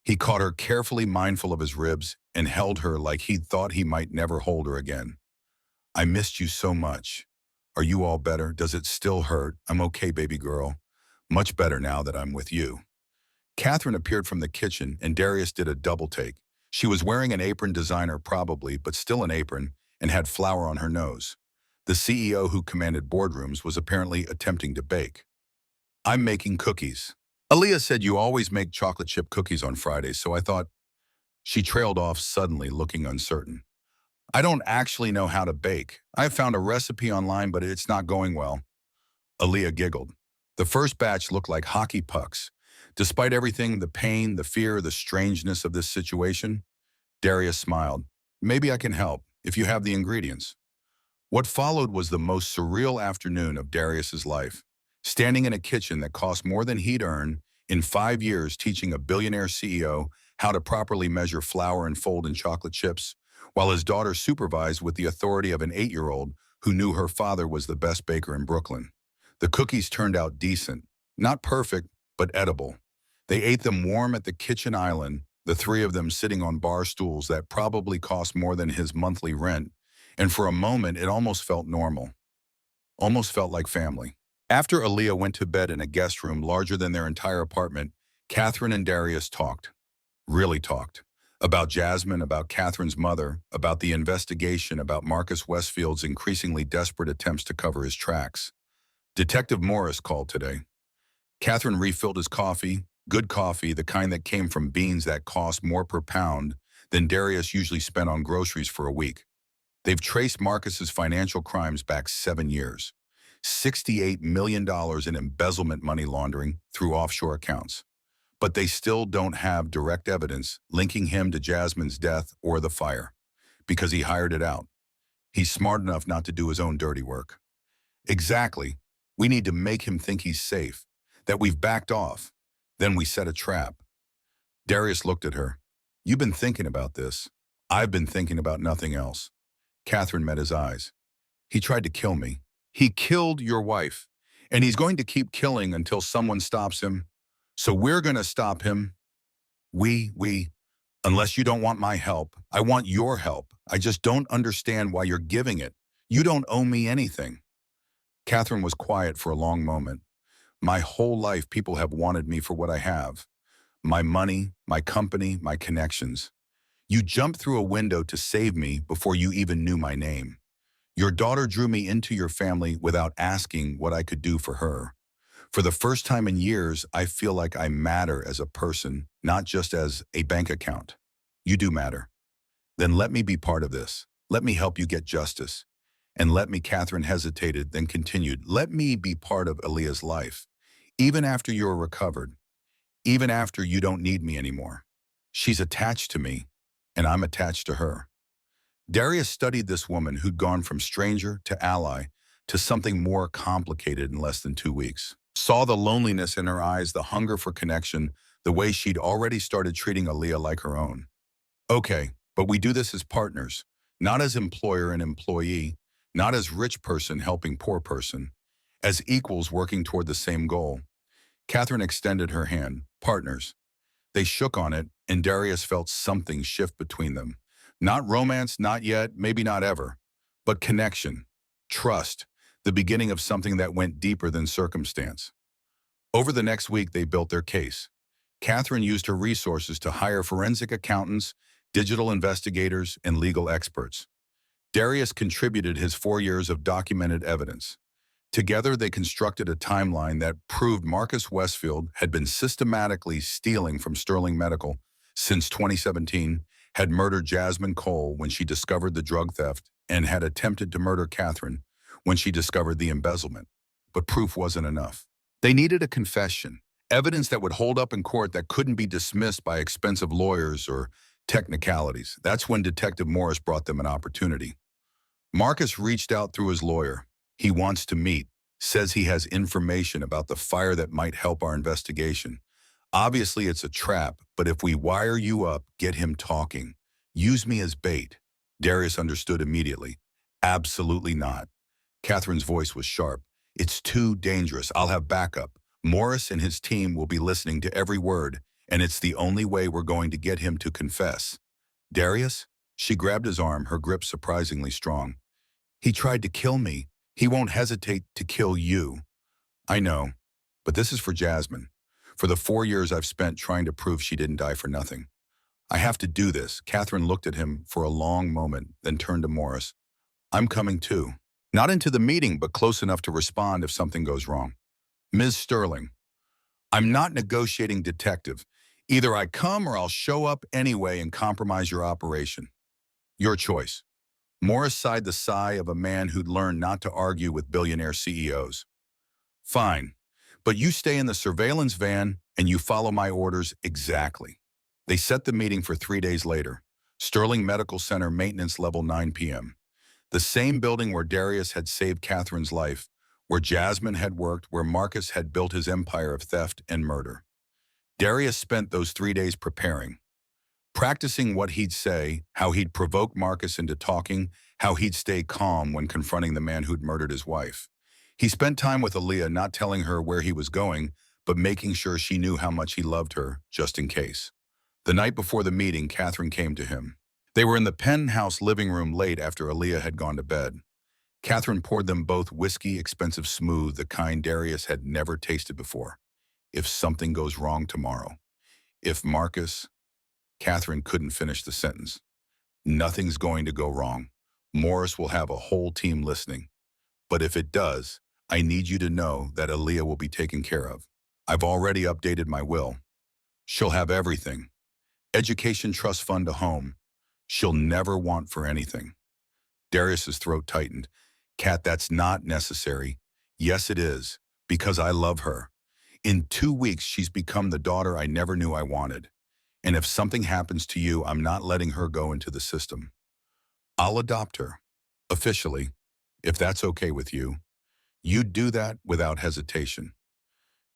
He caught her carefully, mindful of his ribs, and held her like he'd thought he might never hold her again. I missed you so much. Are you all better? Does it still hurt? I'm okay, baby girl. Much better now that I'm with you. Catherine appeared from the kitchen, and Darius did a double take. She was wearing an apron, designer probably, but still an apron, and had flour on her nose. The CEO who commanded boardrooms was apparently attempting to bake. I'm making cookies. Aaliyah said you always make chocolate chip cookies on Fridays, so I thought. She trailed off suddenly, looking uncertain. I don't actually know how to bake. I found a recipe online, but it's not going well. Aaliyah giggled. The first batch looked like hockey pucks. Despite everything, the pain, the fear, the strangeness of this situation, Darius smiled. Maybe I can help, if you have the ingredients. What followed was the most surreal afternoon of Darius's life. Standing in a kitchen that cost more than he'd earned in 5 years, teaching a billionaire CEO how to properly measure flour and fold in chocolate chips, while his daughter supervised with the authority of an 8-year-old who knew her father was the best baker in Brooklyn. The cookies turned out decent, not perfect, but edible. They ate them warm at the kitchen island, the three of them sitting on bar stools that probably cost more than his monthly rent, and for a moment it almost felt normal. Almost felt like family. After Aaliyah went to bed in a guest room larger than their entire apartment, Catherine and Darius talked. Really talked. About Jasmine, about Catherine's mother, about the investigation, about Marcus Westfield's increasingly desperate attempts to cover his tracks. Detective Morris called today. Catherine refilled his coffee, good coffee, the kind that came from beans that cost more per pound than Darius usually spent on groceries for a week. They've traced Marcus's financial crimes back 7 years. $68 million in embezzlement money laundering through offshore accounts. But they still don't have direct evidence linking him to Jasmine's death or the fire, because he hired it out. He's smart enough not to do his own dirty work. Exactly. We need to make him think he's safe, that we've backed off. Then we set a trap. Darius looked at her. You've been thinking about this. I've been thinking about nothing else. Catherine met his eyes. He tried to kill me. He killed your wife, and he's going to keep killing until someone stops him. So we're going to stop him. Unless you don't want my help, I want your help. I just don't understand why you're giving it. You don't owe me anything. Catherine was quiet for a long moment. My whole life, people have wanted me for what I have. My money, my company, my connections. You jumped through a window to save me before you even knew my name. Your daughter drew me into your family without asking what I could do for her. For the first time in years, I feel like I matter as a person, not just as a bank account. You do matter. Then let me be part of this. Let me help you get justice. And let me, Catherine hesitated, then continued, let me be part of Aaliyah's life. Even after you're recovered, even after you don't need me anymore. She's attached to me, and I'm attached to her. Darius studied this woman who'd gone from stranger to ally to something more complicated in less than 2 weeks. Saw the loneliness in her eyes, the hunger for connection, the way she'd already started treating Aaliyah like her own. Okay, but we do this as partners, not as employer and employee, not as rich person helping poor person, as equals working toward the same goal. Catherine extended her hand. Partners. They shook on it, and Darius felt something shift between them. Not romance, not yet, maybe not ever, but connection, trust, the beginning of something that went deeper than circumstance. Over the next week, they built their case. Catherine used her resources to hire forensic accountants, digital investigators, and legal experts. Darius contributed his 4 years of documented evidence. Together, they constructed a timeline that proved Marcus Westfield had been systematically stealing from Sterling Medical since 2017, had murdered Jasmine Cole when she discovered the drug theft, and had attempted to murder Catherine when she discovered the embezzlement. But proof wasn't enough. They needed a confession, evidence that would hold up in court that couldn't be dismissed by expensive lawyers or technicalities. That's when Detective Morris brought them an opportunity. Marcus reached out through his lawyer. He wants to meet, says he has information about the fire that might help our investigation. Obviously, it's a trap, but if we wire you up, get him talking. Use me as bait. Darius understood immediately. Absolutely not. Catherine's voice was sharp. It's too dangerous. I'll have backup. Morris and his team will be listening to every word, and it's the only way we're going to get him to confess. Darius? She grabbed his arm, her grip surprisingly strong. He tried to kill me. He won't hesitate to kill you. I know, but this is for Jasmine. For the 4 years I've spent trying to prove she didn't die for nothing. I have to do this. Catherine looked at him for a long moment, then turned to Morris. I'm coming too. Not into the meeting, but close enough to respond if something goes wrong. Ms. Sterling, I'm not negotiating detective. Either I come or I'll show up anyway and compromise your operation. Your choice. Morris sighed the sigh of a man who'd learned not to argue with billionaire CEOs. Fine, but you stay in the surveillance van and you follow my orders exactly. They set the meeting for 3 days later. Sterling Medical Center, maintenance level 9 p.m. The same building where Darius had saved Catherine's life, where Jasmine had worked, where Marcus had built his empire of theft and murder. Darius spent those 3 days preparing. Practicing what he'd say, how he'd provoke Marcus into talking, how he'd stay calm when confronting the man who'd murdered his wife. He spent time with Aaliyah, not telling her where he was going, but making sure she knew how much he loved her, just in case. The night before the meeting, Catherine came to him. They were in the penthouse living room late after Aaliyah had gone to bed. Catherine poured them both whiskey, expensive smooth, the kind Darius had never tasted before. If something goes wrong tomorrow. If Marcus... Catherine couldn't finish the sentence. Nothing's going to go wrong. Morris will have a whole team listening. But if it does, I need you to know that Aaliyah will be taken care of. I've already updated my will. She'll have everything. Education trust fund to home. She'll never want for anything. Darius's throat tightened. Cat, that's not necessary. Yes, it is, because I love her. In 2 weeks, she's become the daughter I never knew I wanted. And if something happens to you, I'm not letting her go into the system. I'll adopt her, officially, if that's okay with you. You'd do that without hesitation.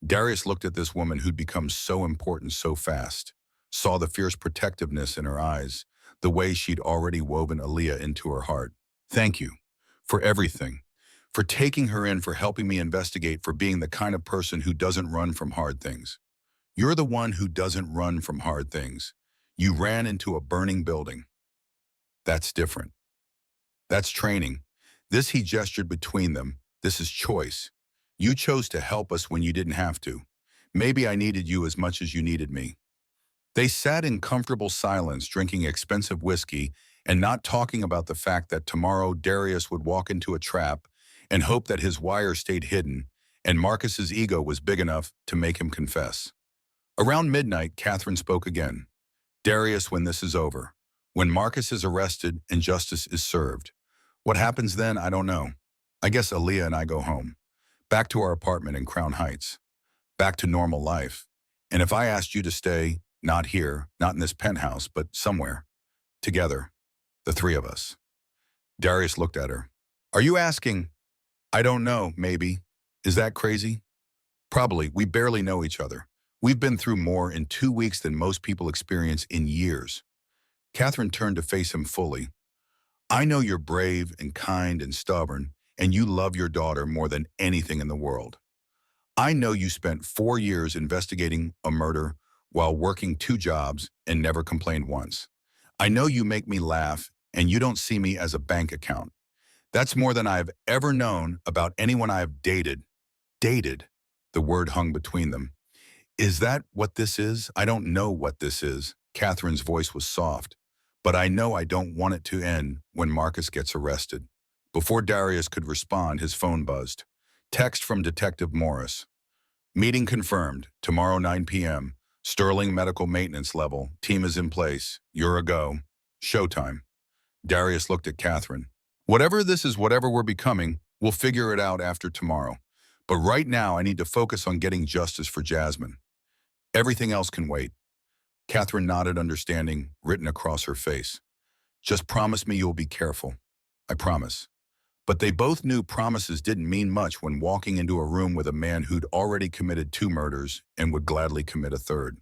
Darius looked at this woman who'd become so important so fast, saw the fierce protectiveness in her eyes, the way she'd already woven Aaliyah into her heart. Thank you for everything, for taking her in, for helping me investigate, for being the kind of person who doesn't run from hard things. You're the one who doesn't run from hard things. You ran into a burning building. That's different. That's training. This, he gestured between them. This is choice. You chose to help us when you didn't have to. Maybe I needed you as much as you needed me. They sat in comfortable silence, drinking expensive whiskey and not talking about the fact that tomorrow Darius would walk into a trap and hope that his wire stayed hidden, and Marcus's ego was big enough to make him confess. Around midnight, Catherine spoke again. Darius, when this is over, when Marcus is arrested and justice is served. What happens then, I don't know. I guess Aaliyah and I go home. Back to our apartment in Crown Heights. Back to normal life. And if I asked you to stay, not here, not in this penthouse, but somewhere, together, the three of us. Darius looked at her. Are you asking? I don't know, maybe. Is that crazy? Probably. We barely know each other. We've been through more in 2 weeks than most people experience in years. Catherine turned to face him fully. I know you're brave and kind and stubborn, and you love your daughter more than anything in the world. I know you spent 4 years investigating a murder while working 2 jobs and never complained once. I know you make me laugh, and you don't see me as a bank account. That's more than I've ever known about anyone I've dated. Dated. The word hung between them. Is that what this is? I don't know what this is. Catherine's voice was soft. But I know I don't want it to end when Marcus gets arrested. Before Darius could respond, his phone buzzed. Text from Detective Morris. Meeting confirmed. Tomorrow 9 p.m. Sterling medical maintenance level. Team is in place. You're a go. Showtime. Darius looked at Catherine. Whatever this is, whatever we're becoming, we'll figure it out after tomorrow. But right now, I need to focus on getting justice for Jasmine. Everything else can wait. Catherine nodded, understanding written across her face. Just promise me you'll be careful. I promise. But they both knew promises didn't mean much when walking into a room with a man who'd already committed 2 murders and would gladly commit a third.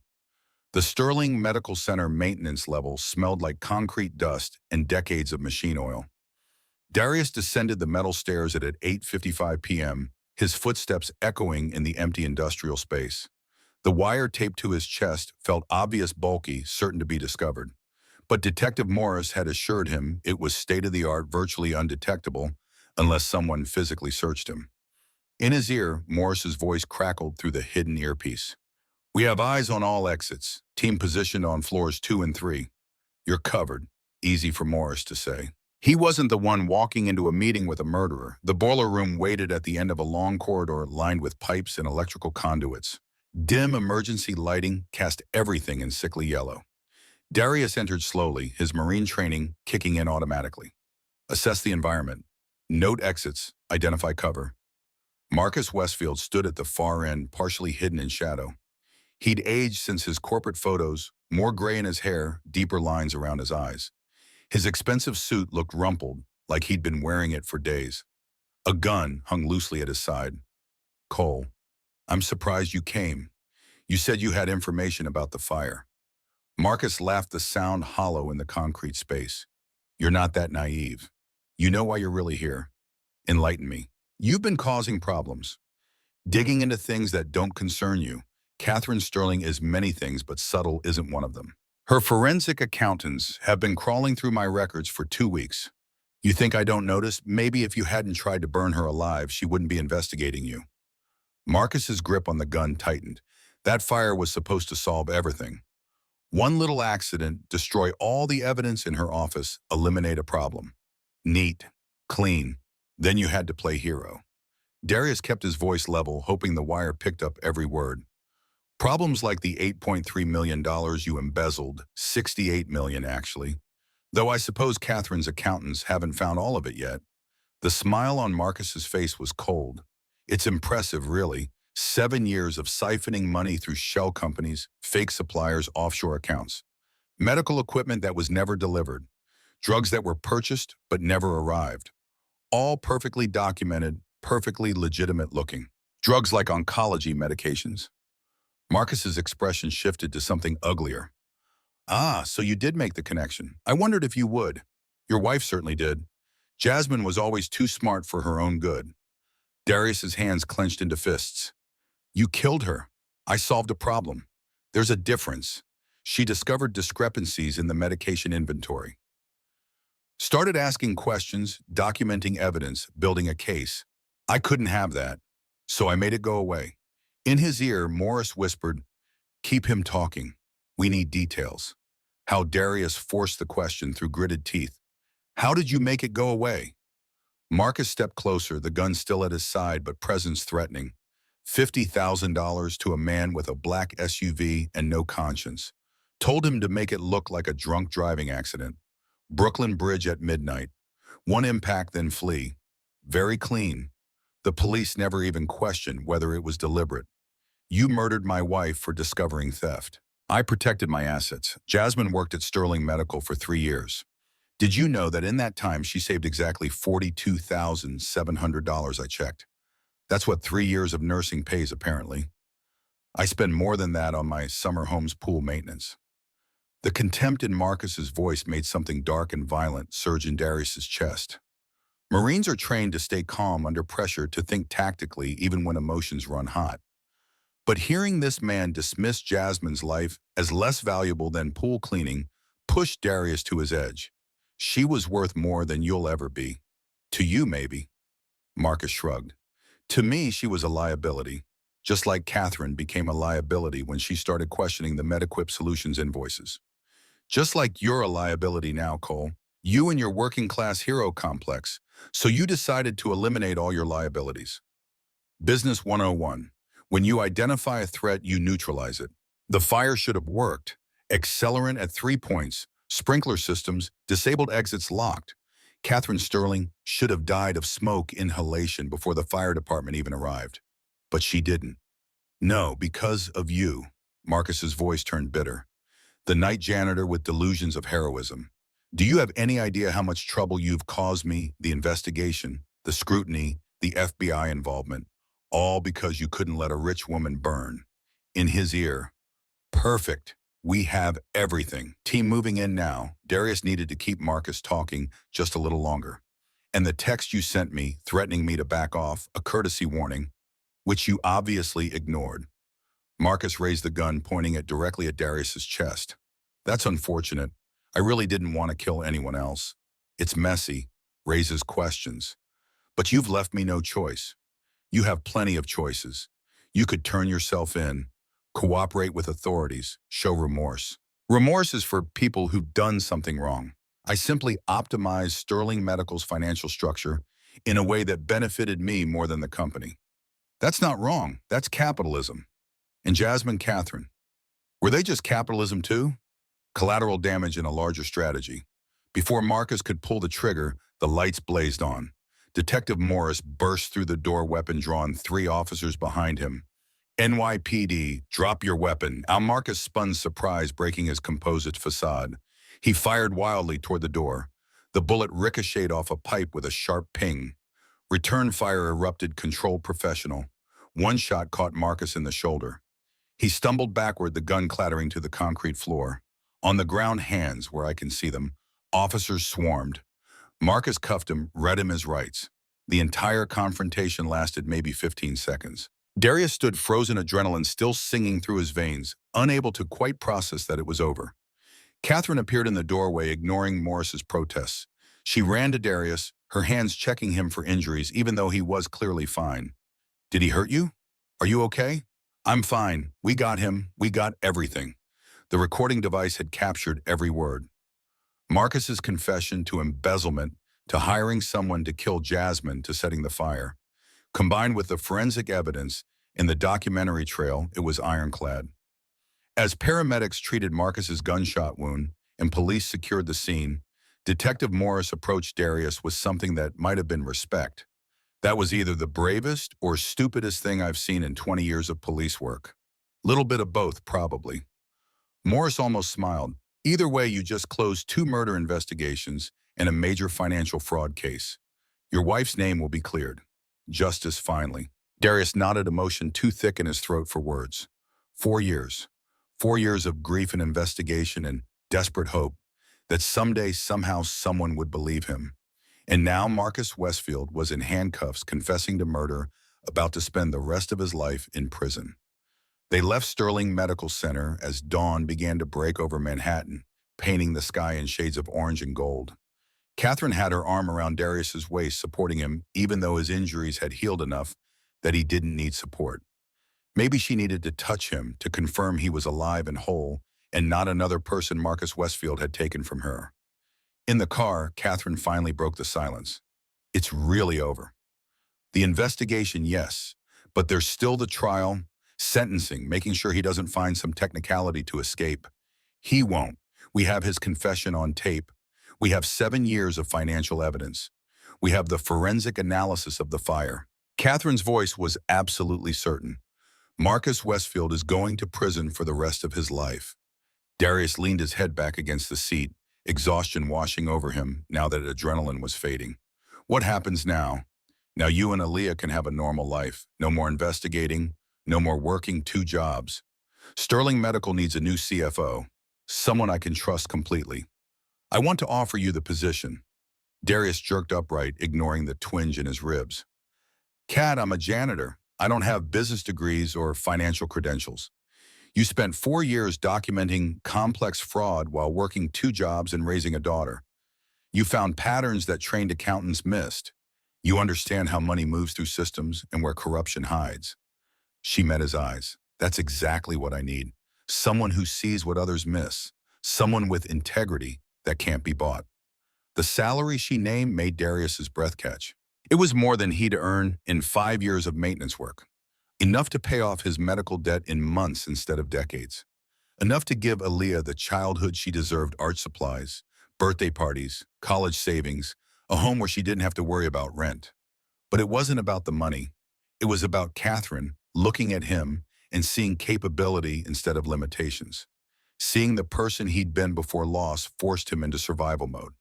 The Sterling Medical Center maintenance level smelled like concrete dust and decades of machine oil. Darius descended the metal stairs at 8:55 p.m., his footsteps echoing in the empty industrial space. The wire taped to his chest felt obvious, bulky, certain to be discovered. But Detective Morris had assured him it was state-of-the-art, virtually undetectable, unless someone physically searched him. In his ear, Morris's voice crackled through the hidden earpiece. We have eyes on all exits, team positioned on floors 2 and 3. You're covered. Easy for Morris to say. He wasn't the one walking into a meeting with a murderer. The boiler room waited at the end of a long corridor lined with pipes and electrical conduits. Dim emergency lighting cast everything in sickly yellow. Darius entered slowly, his marine training kicking in automatically. Assess the environment. Note exits. Identify cover. Marcus Westfield stood at the far end, partially hidden in shadow. He'd aged since his corporate photos, more gray in his hair, deeper lines around his eyes. His expensive suit looked rumpled, like he'd been wearing it for days. A gun hung loosely at his side. Cole, I'm surprised you came. You said you had information about the fire. Marcus laughed, the sound hollow in the concrete space. You're not that naive. You know why you're really here. Enlighten me. You've been causing problems. Digging into things that don't concern you. Catherine Sterling is many things, but subtle isn't one of them. Her forensic accountants have been crawling through my records for 2 weeks. You think I don't notice? Maybe if you hadn't tried to burn her alive, she wouldn't be investigating you. Marcus's grip on the gun tightened. That fire was supposed to solve everything. One little accident, destroy all the evidence in her office, eliminate a problem. Neat, clean. Then you had to play hero. Darius kept his voice level, hoping the wire picked up every word. Problems like the $8.3 million you embezzled, $68 million actually. Though I suppose Catherine's accountants haven't found all of it yet. The smile on Marcus's face was cold. It's impressive, really. 7 years of siphoning money through shell companies, fake suppliers, offshore accounts. Medical equipment that was never delivered. Drugs that were purchased but never arrived. All perfectly documented, perfectly legitimate looking. Drugs like oncology medications. Marcus's expression shifted to something uglier. Ah, so you did make the connection. I wondered if you would. Your wife certainly did. Jasmine was always too smart for her own good. Darius's hands clenched into fists. You killed her. I solved a problem. There's a difference. She discovered discrepancies in the medication inventory. Started asking questions, documenting evidence, building a case. I couldn't have that, so I made it go away. In his ear, Morris whispered, keep him talking. We need details. How Darius forced the question through gritted teeth. How did you make it go away? Marcus stepped closer, the gun still at his side but presence threatening. $50,000 to a man with a black SUV and no conscience. Told him to make it look like a drunk driving accident. Brooklyn Bridge at midnight. One impact, then flee. Very clean. The police never even questioned whether it was deliberate. You murdered my wife for discovering theft. I protected my assets. Jasmine worked at Sterling Medical for 3 years. Did you know that in that time she saved exactly $42,700 I checked? That's what 3 years of nursing pays apparently. I spend more than that on my summer home's pool maintenance. The contempt in Marcus's voice made something dark and violent surge in Darius's chest. Marines are trained to stay calm under pressure, to think tactically even when emotions run hot. But hearing this man dismiss Jasmine's life as less valuable than pool cleaning pushed Darius to his edge. She was worth more than you'll ever be. To you, maybe. Marcus shrugged. To me, she was a liability. Just like Catherine became a liability when she started questioning the MedEquip Solutions invoices. Just like you're a liability now, Cole. You and your working class hero complex. So you decided to eliminate all your liabilities. Business 101. When you identify a threat, you neutralize it. The fire should have worked. Accelerant at 3 points. Sprinkler systems, disabled exits locked. Catherine Sterling should have died of smoke inhalation before the fire department even arrived. But she didn't. No, because of you. Marcus's voice turned bitter. The night janitor with delusions of heroism. Do you have any idea how much trouble you've caused me? The investigation, the scrutiny, the FBI involvement, all because you couldn't let a rich woman burn. In his ear. Perfect. We have everything. Team moving in now. Darius needed to keep Marcus talking just a little longer. And the text you sent me, threatening me to back off, a courtesy warning, which you obviously ignored. Marcus raised the gun, pointing it directly at Darius's chest. That's unfortunate. I really didn't want to kill anyone else. It's messy, raises questions. But you've left me no choice. You have plenty of choices. You could turn yourself in, cooperate with authorities, show remorse. Remorse is for people who've done something wrong. I simply optimized Sterling Medical's financial structure in a way that benefited me more than the company. That's not wrong. That's capitalism. And Jasmine, Catherine, were they just capitalism too? Collateral damage in a larger strategy. Before Marcus could pull the trigger, the lights blazed on. Detective Morris burst through the door, weapon drawn, 3 officers behind him. NYPD, drop your weapon. Marcus spun, surprise breaking his composite facade. He fired wildly toward the door. The bullet ricocheted off a pipe with a sharp ping. Return fire erupted, controlled professional. One shot caught Marcus in the shoulder. He stumbled backward, the gun clattering to the concrete floor. On the ground, hands where I can see them, officers swarmed. Marcus cuffed him, read him his rights. The entire confrontation lasted maybe 15 seconds. Darius stood frozen, adrenaline still singing through his veins, unable to quite process that it was over. Catherine appeared in the doorway, ignoring Morris's protests. She ran to Darius, her hands checking him for injuries, even though he was clearly fine. Did he hurt you? Are you okay? I'm fine. We got him. We got everything. The recording device had captured every word. Marcus's confession to embezzlement, to hiring someone to kill Jasmine, to setting the fire. Combined with the forensic evidence in the documentary trail, it was ironclad. As paramedics treated Marcus's gunshot wound and police secured the scene, Detective Morris approached Darius with something that might have been respect. That was either the bravest or stupidest thing I've seen in 20 years of police work. Little bit of both, probably. Morris almost smiled. Either way, you just closed 2 murder investigations and a major financial fraud case. Your wife's name will be cleared. Justice, finally. Darius nodded, emotion too thick in his throat for words. 4 years. 4 years of grief and investigation and desperate hope that someday, somehow, someone would believe him. And now Marcus Westfield was in handcuffs, confessing to murder, about to spend the rest of his life in prison. They left Sterling Medical Center as dawn began to break over Manhattan, painting the sky in shades of orange and gold. Catherine had her arm around Darius's waist, supporting him, even though his injuries had healed enough that he didn't need support. Maybe she needed to touch him to confirm he was alive and whole, and not another person Marcus Westfield had taken from her. In the car, Catherine finally broke the silence. It's really over. The investigation, yes, but there's still the trial, sentencing, making sure he doesn't find some technicality to escape. He won't. We have his confession on tape. We have 7 years of financial evidence. We have the forensic analysis of the fire. Catherine's voice was absolutely certain. Marcus Westfield is going to prison for the rest of his life. Darius leaned his head back against the seat, exhaustion washing over him now that adrenaline was fading. What happens now? Now you and Aaliyah can have a normal life. No more investigating, no more working 2 jobs. Sterling Medical needs a new CFO, someone I can trust completely. I want to offer you the position. Darius jerked upright, ignoring the twinge in his ribs. Kat, I'm a janitor. I don't have business degrees or financial credentials. You spent 4 years documenting complex fraud while working 2 jobs and raising a daughter. You found patterns that trained accountants missed. You understand how money moves through systems and where corruption hides. She met his eyes. That's exactly what I need. Someone who sees what others miss. Someone with integrity that can't be bought. The salary she named made Darius's breath catch. It was more than he'd earn in 5 years of maintenance work. Enough to pay off his medical debt in months instead of decades. Enough to give Aaliyah the childhood she deserved: art supplies, birthday parties, college savings, a home where she didn't have to worry about rent. But it wasn't about the money. It was about Catherine looking at him and seeing capability instead of limitations. Seeing the person he'd been before loss forced him into survival mode.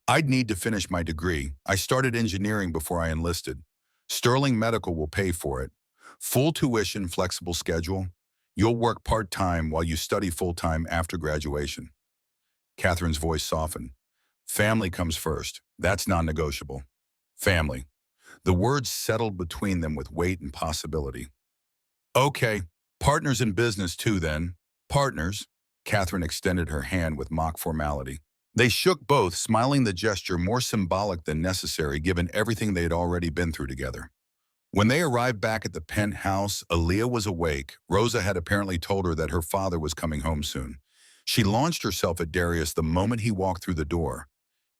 I'd need to finish my degree. I started engineering before I enlisted. Sterling Medical will pay for it. Full tuition, flexible schedule. You'll work part-time while you study full-time after graduation. Catherine's voice softened. Family comes first. That's non-negotiable. Family. The words settled between them with weight and possibility. Okay, partners in business too then. Partners. Catherine extended her hand with mock formality. They shook both, smiling, the gesture more symbolic than necessary given everything they had already been through together. When they arrived back at the penthouse, Aaliyah was awake. Rosa had apparently told her that her father was coming home soon. She launched herself at Darius the moment he walked through the door.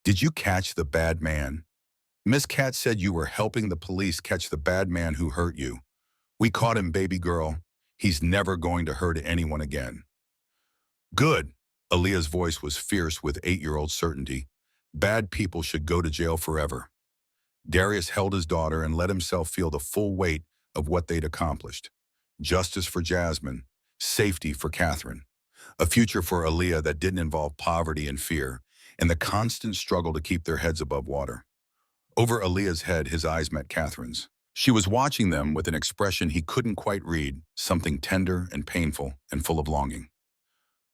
Did you catch the bad man? Miss Cat said you were helping the police catch the bad man who hurt you. We caught him, baby girl. He's never going to hurt anyone again. Good. Aaliyah's voice was fierce with 8-year-old certainty. Bad people should go to jail forever. Darius held his daughter and let himself feel the full weight of what they'd accomplished. Justice for Jasmine, safety for Catherine, a future for Aaliyah that didn't involve poverty and fear, and the constant struggle to keep their heads above water. Over Aaliyah's head, his eyes met Catherine's. She was watching them with an expression he couldn't quite read, something tender and painful and full of longing.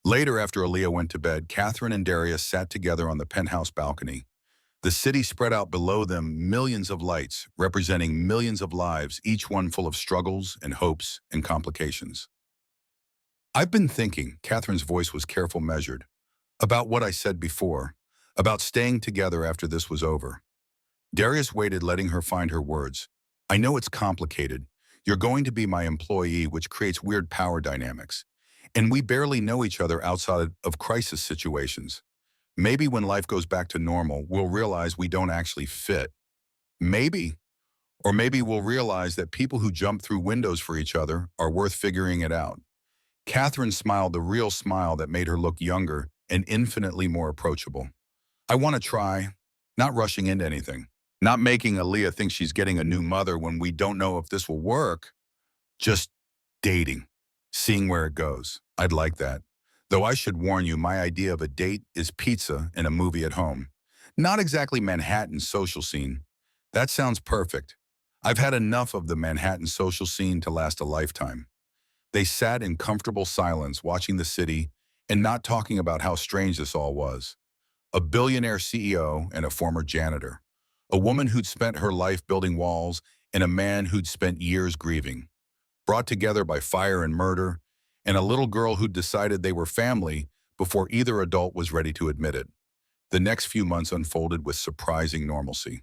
Later, after Aaliyah went to bed, Catherine and Darius sat together on the penthouse balcony. The city spread out below them, millions of lights, representing millions of lives, each one full of struggles and hopes and complications. I've been thinking, Catherine's voice was careful, measured, about what I said before, about staying together after this was over. Darius waited, letting her find her words. I know it's complicated. You're going to be my employee, which creates weird power dynamics. And we barely know each other outside of crisis situations. Maybe when life goes back to normal, we'll realize we don't actually fit. Maybe. Or maybe we'll realize that people who jump through windows for each other are worth figuring it out. Catherine smiled, the real smile that made her look younger and infinitely more approachable. I want to try, not rushing into anything. Not making Aaliyah think she's getting a new mother when we don't know if this will work. Just dating. Seeing where it goes. I'd like that. Though I should warn you, my idea of a date is pizza and a movie at home. Not exactly Manhattan's social scene. That sounds perfect. I've had enough of the Manhattan social scene to last a lifetime. They sat in comfortable silence, watching the city and not talking about how strange this all was. A billionaire CEO and a former janitor. A woman who'd spent her life building walls and a man who'd spent years grieving. Brought together by fire and murder, and a little girl who'd decided they were family before either adult was ready to admit it. The next few months unfolded with surprising normalcy.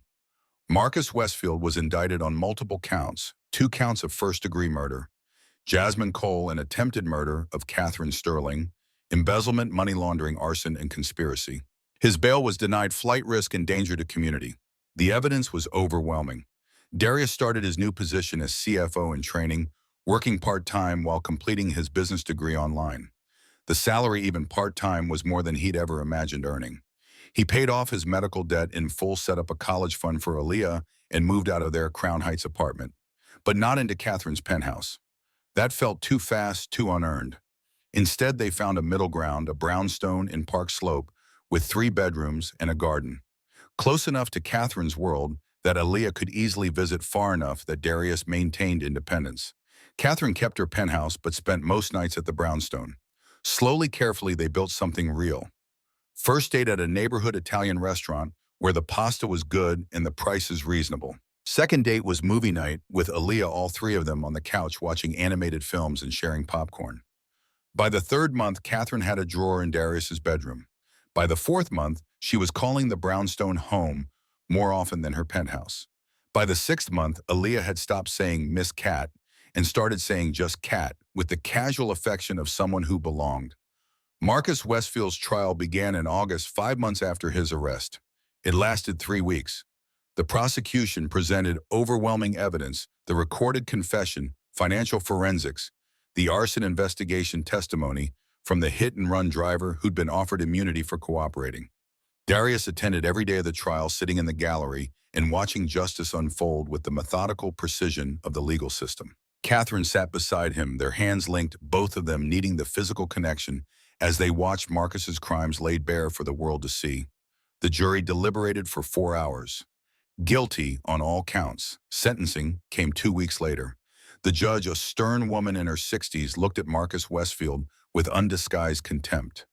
Marcus Westfield was indicted on multiple counts, 2 counts of first-degree murder, Jasmine Cole an attempted murder of Catherine Sterling, embezzlement, money laundering, arson, and conspiracy. His bail was denied, flight risk and danger to community. The evidence was overwhelming. Darius started his new position as CFO in training, working part-time while completing his business degree online. The salary, even part-time, was more than he'd ever imagined earning. He paid off his medical debt in full, set up a college fund for Aaliyah, and moved out of their Crown Heights apartment. But not into Catherine's penthouse. That felt too fast, too unearned. Instead, they found a middle ground, a brownstone in Park Slope, with 3 bedrooms and a garden. Close enough to Catherine's world that Aaliyah could easily visit, far enough that Darius maintained independence. Catherine kept her penthouse but spent most nights at the brownstone. Slowly, carefully, they built something real. First date at a neighborhood Italian restaurant where the pasta was good and the prices reasonable. Second date was movie night with Aaliyah, all 3 of them on the couch watching animated films and sharing popcorn. By the 3rd month, Catherine had a drawer in Darius's bedroom. By the 4th month, she was calling the brownstone home more often than her penthouse. By the 6th month, Aaliyah had stopped saying Miss Cat and started saying just Cat, with the casual affection of someone who belonged. Marcus Westfield's trial began in August, 5 months after his arrest. It lasted 3 weeks. The prosecution presented overwhelming evidence: the recorded confession, financial forensics, the arson investigation testimony from the hit-and-run driver who'd been offered immunity for cooperating. Darius attended every day of the trial, sitting in the gallery and watching justice unfold with the methodical precision of the legal system. Catherine sat beside him, their hands linked, both of them needing the physical connection as they watched Marcus's crimes laid bare for the world to see. The jury deliberated for 4 hours. Guilty on all counts. Sentencing came 2 weeks later. The judge, a stern woman in her 60s, looked at Marcus Westfield with undisguised contempt.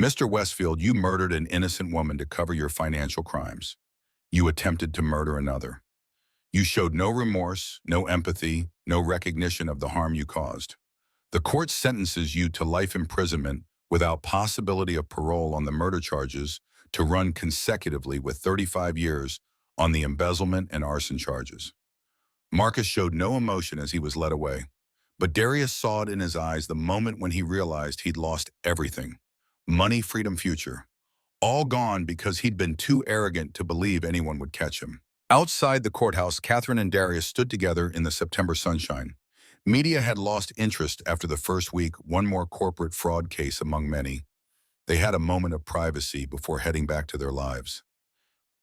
"Mr. Westfield, you murdered an innocent woman to cover your financial crimes. You attempted to murder another. You showed no remorse, no empathy, no recognition of the harm you caused. The court sentences you to life imprisonment without possibility of parole on the murder charges, to run consecutively with 35 years on the embezzlement and arson charges." Marcus showed no emotion as he was led away, but Darius saw it in his eyes the moment when he realized he'd lost everything. Money, freedom, future. All gone because he'd been too arrogant to believe anyone would catch him. Outside the courthouse, Catherine and Darius stood together in the September sunshine. Media had lost interest after the first week, one more corporate fraud case among many. They had a moment of privacy before heading back to their lives.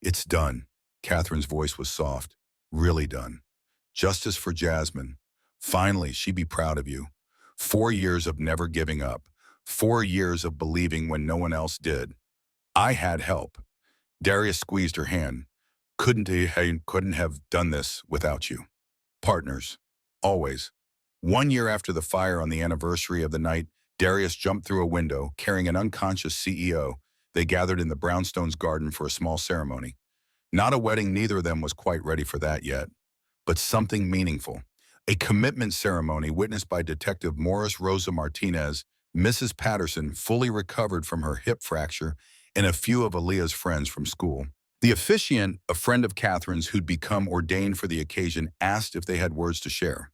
"It's done." Catherine's voice was soft. "Really done. Justice for Jasmine. Finally, she'd be proud of you. 4 years of never giving up. 4 years of believing when no one else did. I had help." Darius squeezed her hand. Couldn't have done this without you. Partners. Always." 1 year after the fire, on the anniversary of the night Darius jumped through a window, carrying an unconscious CEO, they gathered in the brownstone's garden for a small ceremony. Not a wedding, neither of them was quite ready for that yet, but something meaningful. A commitment ceremony witnessed by Detective Morris Rosa Martinez, Mrs. Patterson, fully recovered from her hip fracture, and a few of Aaliyah's friends from school. The officiant, a friend of Catherine's who'd become ordained for the occasion, asked if they had words to share.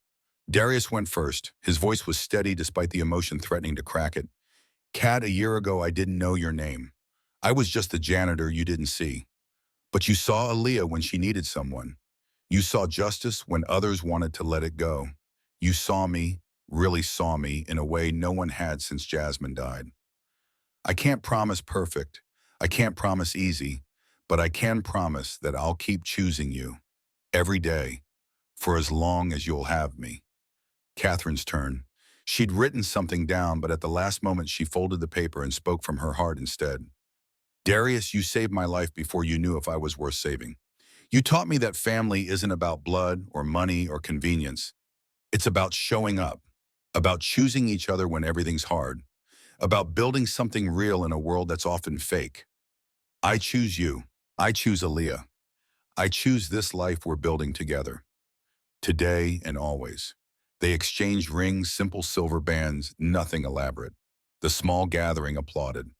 Darius went first. His voice was steady despite the emotion threatening to crack it. "Kat, a year ago I didn't know your name. I was just the janitor you didn't see. But you saw Aaliyah when she needed someone. You saw justice when others wanted to let it go. You saw me, really saw me, in a way no one had since Jasmine died. I can't promise perfect. I can't promise easy. But I can promise that I'll keep choosing you. Every day. For as long as you'll have me." Catherine's turn. She'd written something down, but at the last moment she folded the paper and spoke from her heart instead. "Darius, you saved my life before you knew if I was worth saving. You taught me that family isn't about blood or money or convenience. It's about showing up, about choosing each other when everything's hard, about building something real in a world that's often fake. I choose you. I choose Aaliyah. I choose this life we're building together. Today and always." They exchanged rings, simple silver bands, nothing elaborate. The small gathering applauded.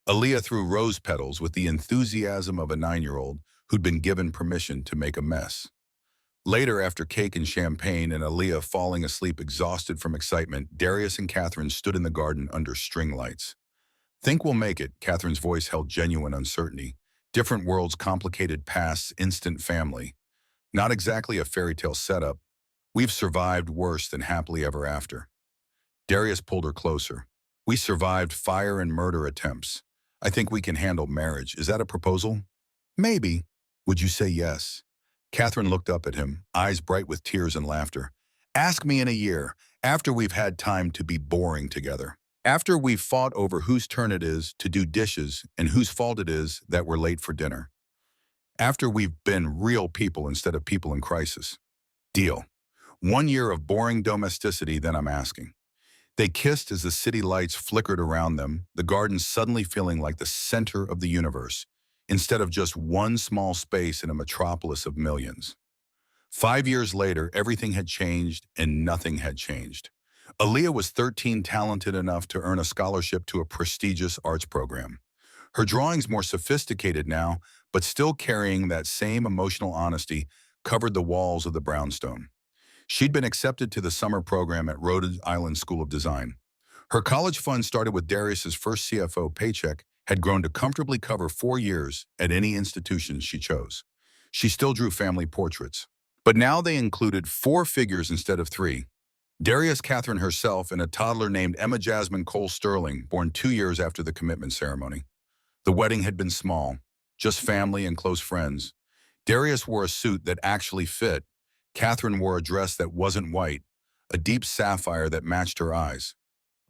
Aaliyah threw rose petals with the enthusiasm of a 9-year-old who'd been given permission to make a mess. Later, after cake and champagne and Aaliyah falling asleep exhausted from excitement, Darius and Catherine stood in the garden under string lights. Think we'll make it, Catherine's voice held genuine uncertainty. Different worlds, complicated pasts, instant family. Not exactly a fairy tale setup. We've survived worse than happily ever after. Darius pulled her closer. We survived fire and murder attempts. I think we can handle marriage. Is that a proposal? Maybe. Would you say yes? Catherine looked up at him, eyes bright with tears and laughter. Ask me in a year, after we've had time to be boring together. After we've fought over whose turn it is to do dishes and whose fault it is that we're late for dinner. After we've been real people instead of people in crisis. Deal. 1 year of boring domesticity, then I'm asking. They kissed as the city lights flickered around them, the garden suddenly feeling like the center of the universe, instead of just one small space in a metropolis of millions. 5 years later, everything had changed and nothing had changed. Aaliyah was 13, talented enough to earn a scholarship to a prestigious arts program. Her drawings, more sophisticated now, but still carrying that same emotional honesty, covered the walls of the brownstone. She'd been accepted to the summer program at Rhode Island School of Design. Her college fund, started with Darius's first CFO paycheck, had grown to comfortably cover 4 years at any institution she chose. She still drew family portraits, but now they included 4 figures instead of 3. Darius, Catherine herself, and a toddler named Emma Jasmine Cole Sterling, born 2 years after the commitment ceremony. The wedding had been small, just family and close friends. Darius wore a suit that actually fit. Catherine wore a dress that wasn't white, a deep sapphire that matched her eyes.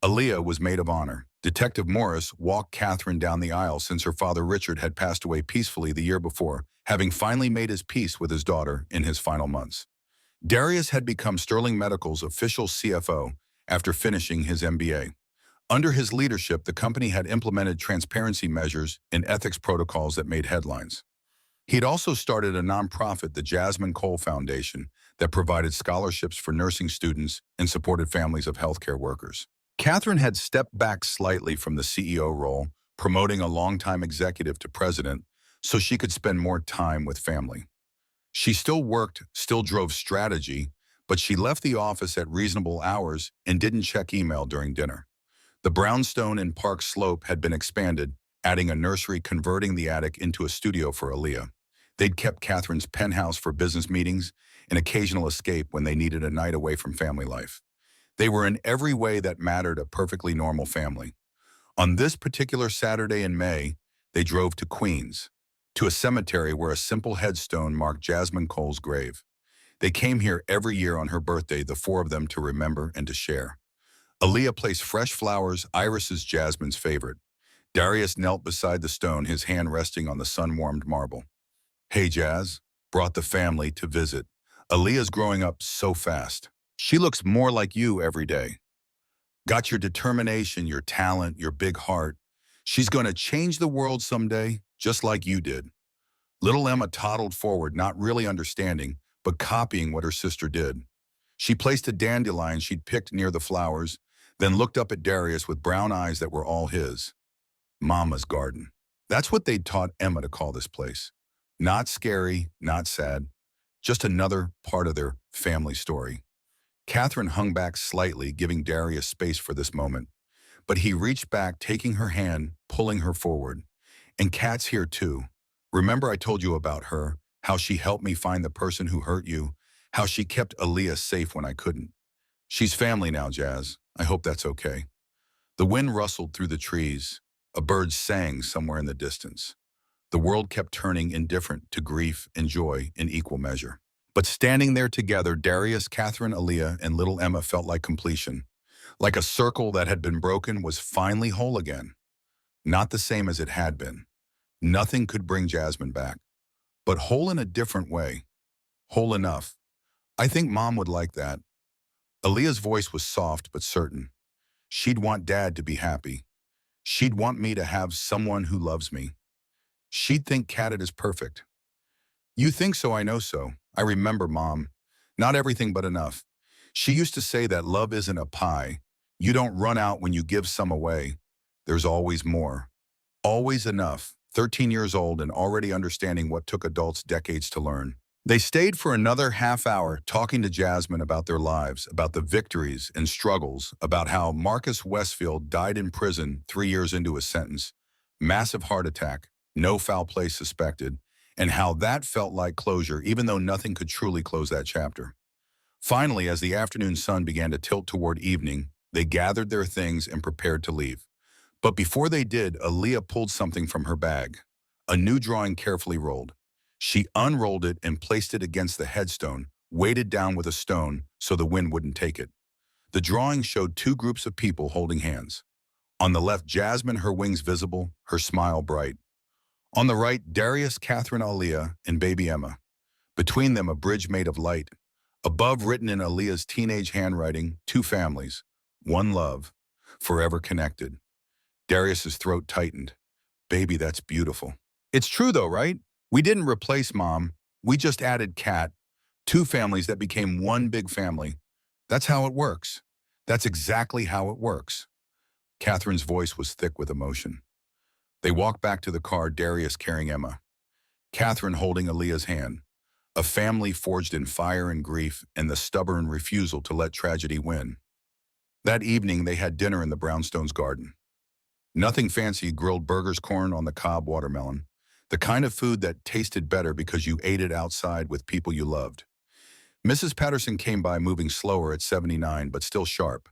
Aaliyah was maid of honor. Detective Morris walked Catherine down the aisle since her father Richard had passed away peacefully the year before, having finally made his peace with his daughter in his final months. Darius had become Sterling Medical's official CFO after finishing his MBA. Under his leadership, the company had implemented transparency measures and ethics protocols that made headlines. He'd also started a nonprofit, the Jasmine Cole Foundation, that provided scholarships for nursing students and supported families of healthcare workers. Catherine had stepped back slightly from the CEO role, promoting a longtime executive to president so she could spend more time with family. She still worked, still drove strategy, but she left the office at reasonable hours and didn't check email during dinner. The brownstone in Park Slope had been expanded, adding a nursery, converting the attic into a studio for Aaliyah. They'd kept Catherine's penthouse for business meetings, an occasional escape when they needed a night away from family life. They were in every way that mattered a perfectly normal family. On this particular Saturday in May, they drove to Queens, to a cemetery where a simple headstone marked Jasmine Cole's grave. They came here every year on her birthday, the 4 of them, to remember and to share. Aaliyah placed fresh flowers, irises, Jasmine's favorite. Darius knelt beside the stone, his hand resting on the sun-warmed marble. Hey, Jazz, brought the family to visit. Aaliyah's growing up so fast. She looks more like you every day. Got your determination, your talent, your big heart. She's going to change the world someday, just like you did. Little Emma toddled forward, not really understanding, but copying what her sister did. She placed a dandelion she'd picked near the flowers, then looked up at Darius with brown eyes that were all his. Mama's garden. That's what they'd taught Emma to call this place. Not scary, not sad, just another part of their family story. Catherine hung back slightly, giving Darius space for this moment. But he reached back, taking her hand, pulling her forward. And Kat's here too. Remember I told you about her, how she helped me find the person who hurt you, how she kept Aaliyah safe when I couldn't. She's family now, Jazz. I hope that's okay. The wind rustled through the trees. A bird sang somewhere in the distance. The world kept turning, indifferent to grief and joy in equal measure. But standing there together, Darius, Catherine, Aaliyah, and little Emma felt like completion. Like a circle that had been broken was finally whole again. Not the same as it had been. Nothing could bring Jasmine back. But whole in a different way. Whole enough. I think Mom would like that. Aaliyah's voice was soft but certain. She'd want Dad to be happy. She'd want me to have someone who loves me. She'd think Kat is perfect. You think so, I know so. I remember Mom. Not everything but enough. She used to say that love isn't a pie. You don't run out when you give some away. There's always more. Always enough. 13 years old and already understanding what took adults decades to learn. They stayed for another half hour talking to Jasmine about their lives, about the victories and struggles, about how Marcus Westfield died in prison 3 years into his sentence, massive heart attack, no foul play suspected, and how that felt like closure even though nothing could truly close that chapter. Finally, as the afternoon sun began to tilt toward evening, they gathered their things and prepared to leave. But before they did, Aaliyah pulled something from her bag, a new drawing carefully rolled. She unrolled it and placed it against the headstone, weighted down with a stone so the wind wouldn't take it. The drawing showed two groups of people holding hands. On the left, Jasmine, her wings visible, her smile bright. On the right, Darius, Catherine, Aaliyah, and baby Emma. Between them, a bridge made of light. Above, written in Aaliyah's teenage handwriting, two families, one love, forever connected. Darius's throat tightened. Baby, that's beautiful. It's true though, right? We didn't replace Mom. We just added Cat. Two families that became one big family. That's how it works. That's exactly how it works. Catherine's voice was thick with emotion. They walked back to the car, Darius carrying Emma, Catherine holding Aaliyah's hand. A family forged in fire and grief and the stubborn refusal to let tragedy win. That evening, they had dinner in the Brownstones' garden. Nothing fancy, grilled burgers, corn on the cob, watermelon. The kind of food that tasted better because you ate it outside with people you loved. Mrs. Patterson came by, moving slower at 79, but still sharp.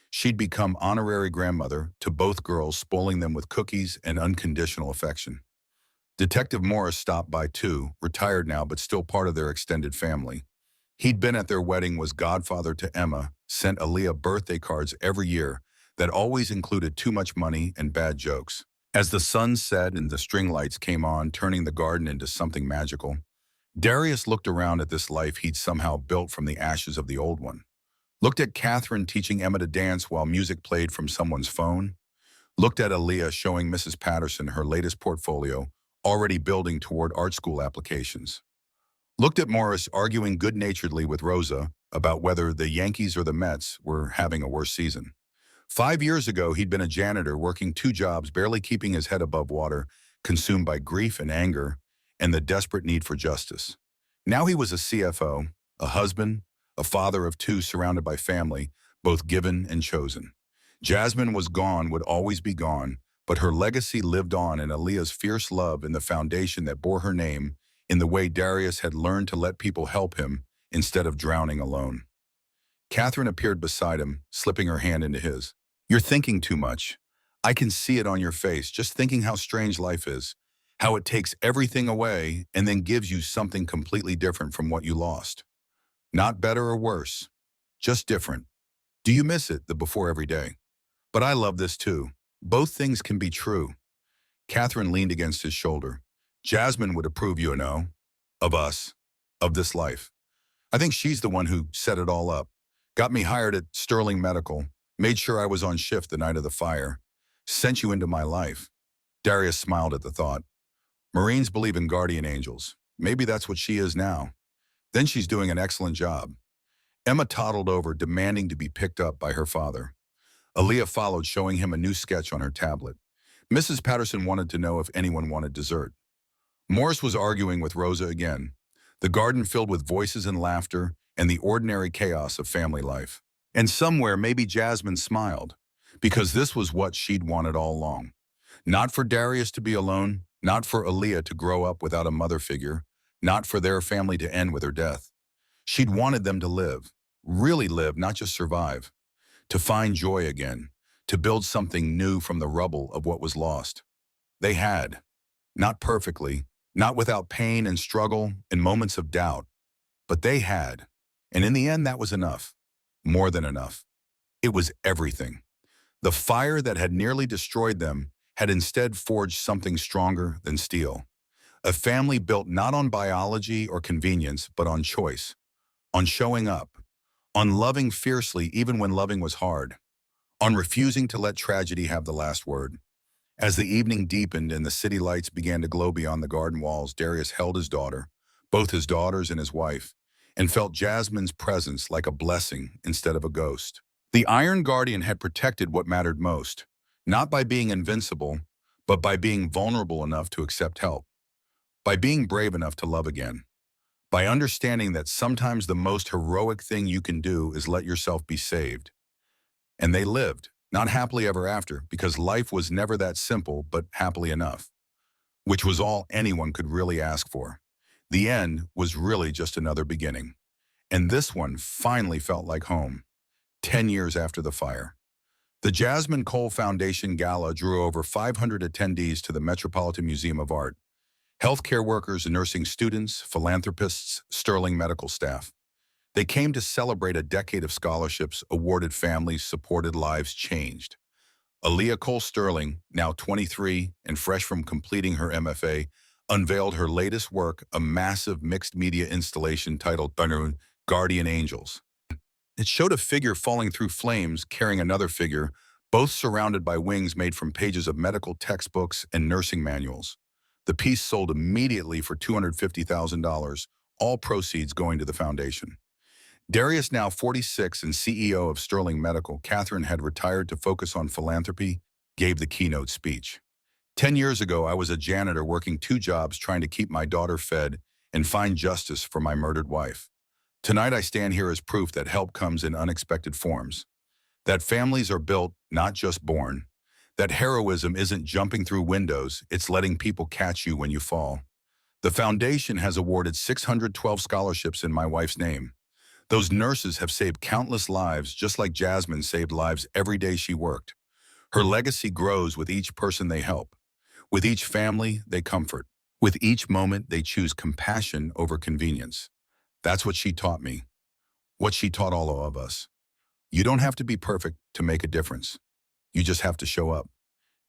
She'd become honorary grandmother to both girls, spoiling them with cookies and unconditional affection. Detective Morris stopped by too, retired now but still part of their extended family. He'd been at their wedding, was godfather to Emma, sent Aaliyah birthday cards every year that always included too much money and bad jokes. As the sun set and the string lights came on, turning the garden into something magical, Darius looked around at this life he'd somehow built from the ashes of the old one. Looked at Catherine teaching Emma to dance while music played from someone's phone. Looked at Aaliyah showing Mrs. Patterson her latest portfolio, already building toward art school applications. Looked at Morris arguing good-naturedly with Rosa about whether the Yankees or the Mets were having a worse season. 5 years ago, he'd been a janitor working two jobs, barely keeping his head above water, consumed by grief and anger and the desperate need for justice. Now he was a CFO, a husband, a father of two surrounded by family, both given and chosen. Jasmine was gone, would always be gone, but her legacy lived on in Aaliyah's fierce love and the foundation that bore her name, in the way Darius had learned to let people help him instead of drowning alone. Catherine appeared beside him, slipping her hand into his. You're thinking too much. I can see it on your face, just thinking how strange life is, how it takes everything away and then gives you something completely different from what you lost. Not better or worse, just different. Do you miss it, the before every day? But I love this too. Both things can be true. Catherine leaned against his shoulder. Jasmine would approve, you know, of us, of this life. I think she's the one who set it all up. Got me hired at Sterling Medical, made sure I was on shift the night of the fire, sent you into my life. Darius smiled at the thought. Marines believe in guardian angels. Maybe that's what she is now. Then she's doing an excellent job. Emma toddled over, demanding to be picked up by her father. Aaliyah followed, showing him a new sketch on her tablet. Mrs. Patterson wanted to know if anyone wanted dessert. Morris was arguing with Rosa again, the garden filled with voices and laughter and the ordinary chaos of family life. And somewhere maybe Jasmine smiled, because this was what she'd wanted all along. Not for Darius to be alone, not for Aaliyah to grow up without a mother figure, not for their family to end with her death. She'd wanted them to live, really live, not just survive, to find joy again, to build something new from the rubble of what was lost. They had, not perfectly, not without pain and struggle and moments of doubt, but they had. And in the end, that was enough, more than enough. It was everything. The fire that had nearly destroyed them had instead forged something stronger than steel. A family built not on biology or convenience, but on choice, on showing up, on loving fiercely even when loving was hard, on refusing to let tragedy have the last word. As the evening deepened and the city lights began to glow beyond the garden walls, Darius held his daughter, both his daughters and his wife, and felt Jasmine's presence like a blessing instead of a ghost. The Iron Guardian had protected what mattered most, not by being invincible, but by being vulnerable enough to accept help, by being brave enough to love again. by understanding that sometimes the most heroic thing you can do is let yourself be saved. And they lived, not happily ever after, because life was never that simple, but happily enough, which was all anyone could really ask for. The end was really just another beginning. And this one finally felt like home, 10 years after the fire. The Jasmine Cole Foundation Gala drew over 500 attendees to the Metropolitan Museum of Art. Healthcare workers, nursing students, philanthropists, Sterling medical staff. They came to celebrate a decade of scholarships, awarded families, supported lives changed. Aaliyah Cole Sterling, now 23 and fresh from completing her MFA, unveiled her latest work, a massive mixed media installation titled Guardian Angels. It showed a figure falling through flames carrying another figure, both surrounded by wings made from pages of medical textbooks and nursing manuals. The piece sold immediately for $250,000, all proceeds going to the foundation. Darius, now 46 and CEO of Sterling Medical, Catherine had retired to focus on philanthropy, gave the keynote speech. 10 years ago, I was a janitor working 2 jobs trying to keep my daughter fed and find justice for my murdered wife. Tonight, I stand here as proof that help comes in unexpected forms, that families are built, not just born, that heroism isn't jumping through windows, it's letting people catch you when you fall. The foundation has awarded 612 scholarships in my wife's name. Those nurses have saved countless lives, just like Jasmine saved lives every day she worked. Her legacy grows with each person they help, with each family they comfort, with each moment they choose compassion over convenience. That's what she taught me, what she taught all of us. You don't have to be perfect to make a difference. You just have to show up.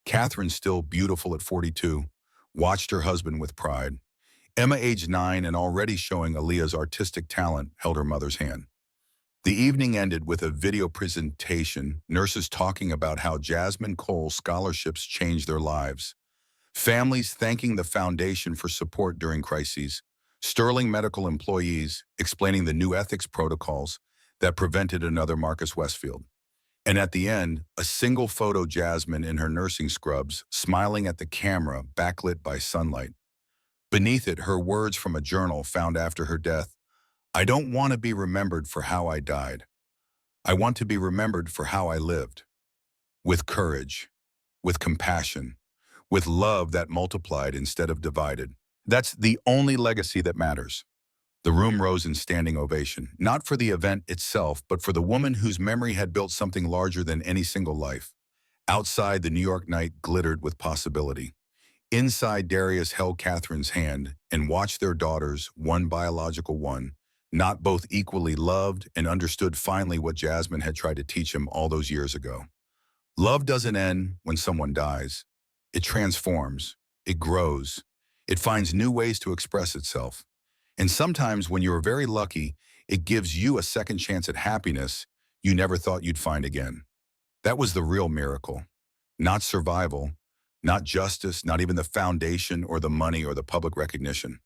Catherine, still beautiful at 42, watched her husband with pride. Emma, aged 9 and already showing Aaliyah's artistic talent, held her mother's hand. The evening ended with a video presentation, nurses talking about how Jasmine Cole scholarships changed their lives, families thanking the foundation for support during crises, Sterling medical employees explaining the new ethics protocols that prevented another Marcus Westfield. And at the end, a single photo, Jasmine in her nursing scrubs, smiling at the camera, backlit by sunlight. Beneath it, her words from a journal found after her death: "I don't want to be remembered for how I died. I want to be remembered for how I lived. With courage, with compassion, with love that multiplied instead of divided." That's the only legacy that matters. The room rose in standing ovation, not for the event itself, but for the woman whose memory had built something larger than any single life. Outside, the New York night glittered with possibility. Inside, Darius held Catherine's hand and watched their daughters, one biological one, not both equally loved, and understood finally what Jasmine had tried to teach him all those years ago. Love doesn't end when someone dies. It transforms. It grows. It finds new ways to express itself. And sometimes, when you're very lucky, it gives you a second chance at happiness you never thought you'd find again. That was the real miracle. Not survival, not justice, not even the foundation or the money or the public recognition.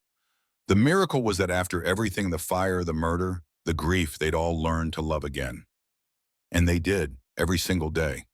The miracle was that after everything, the fire, the murder, the grief, they'd all learned to love again. And they did, every single day.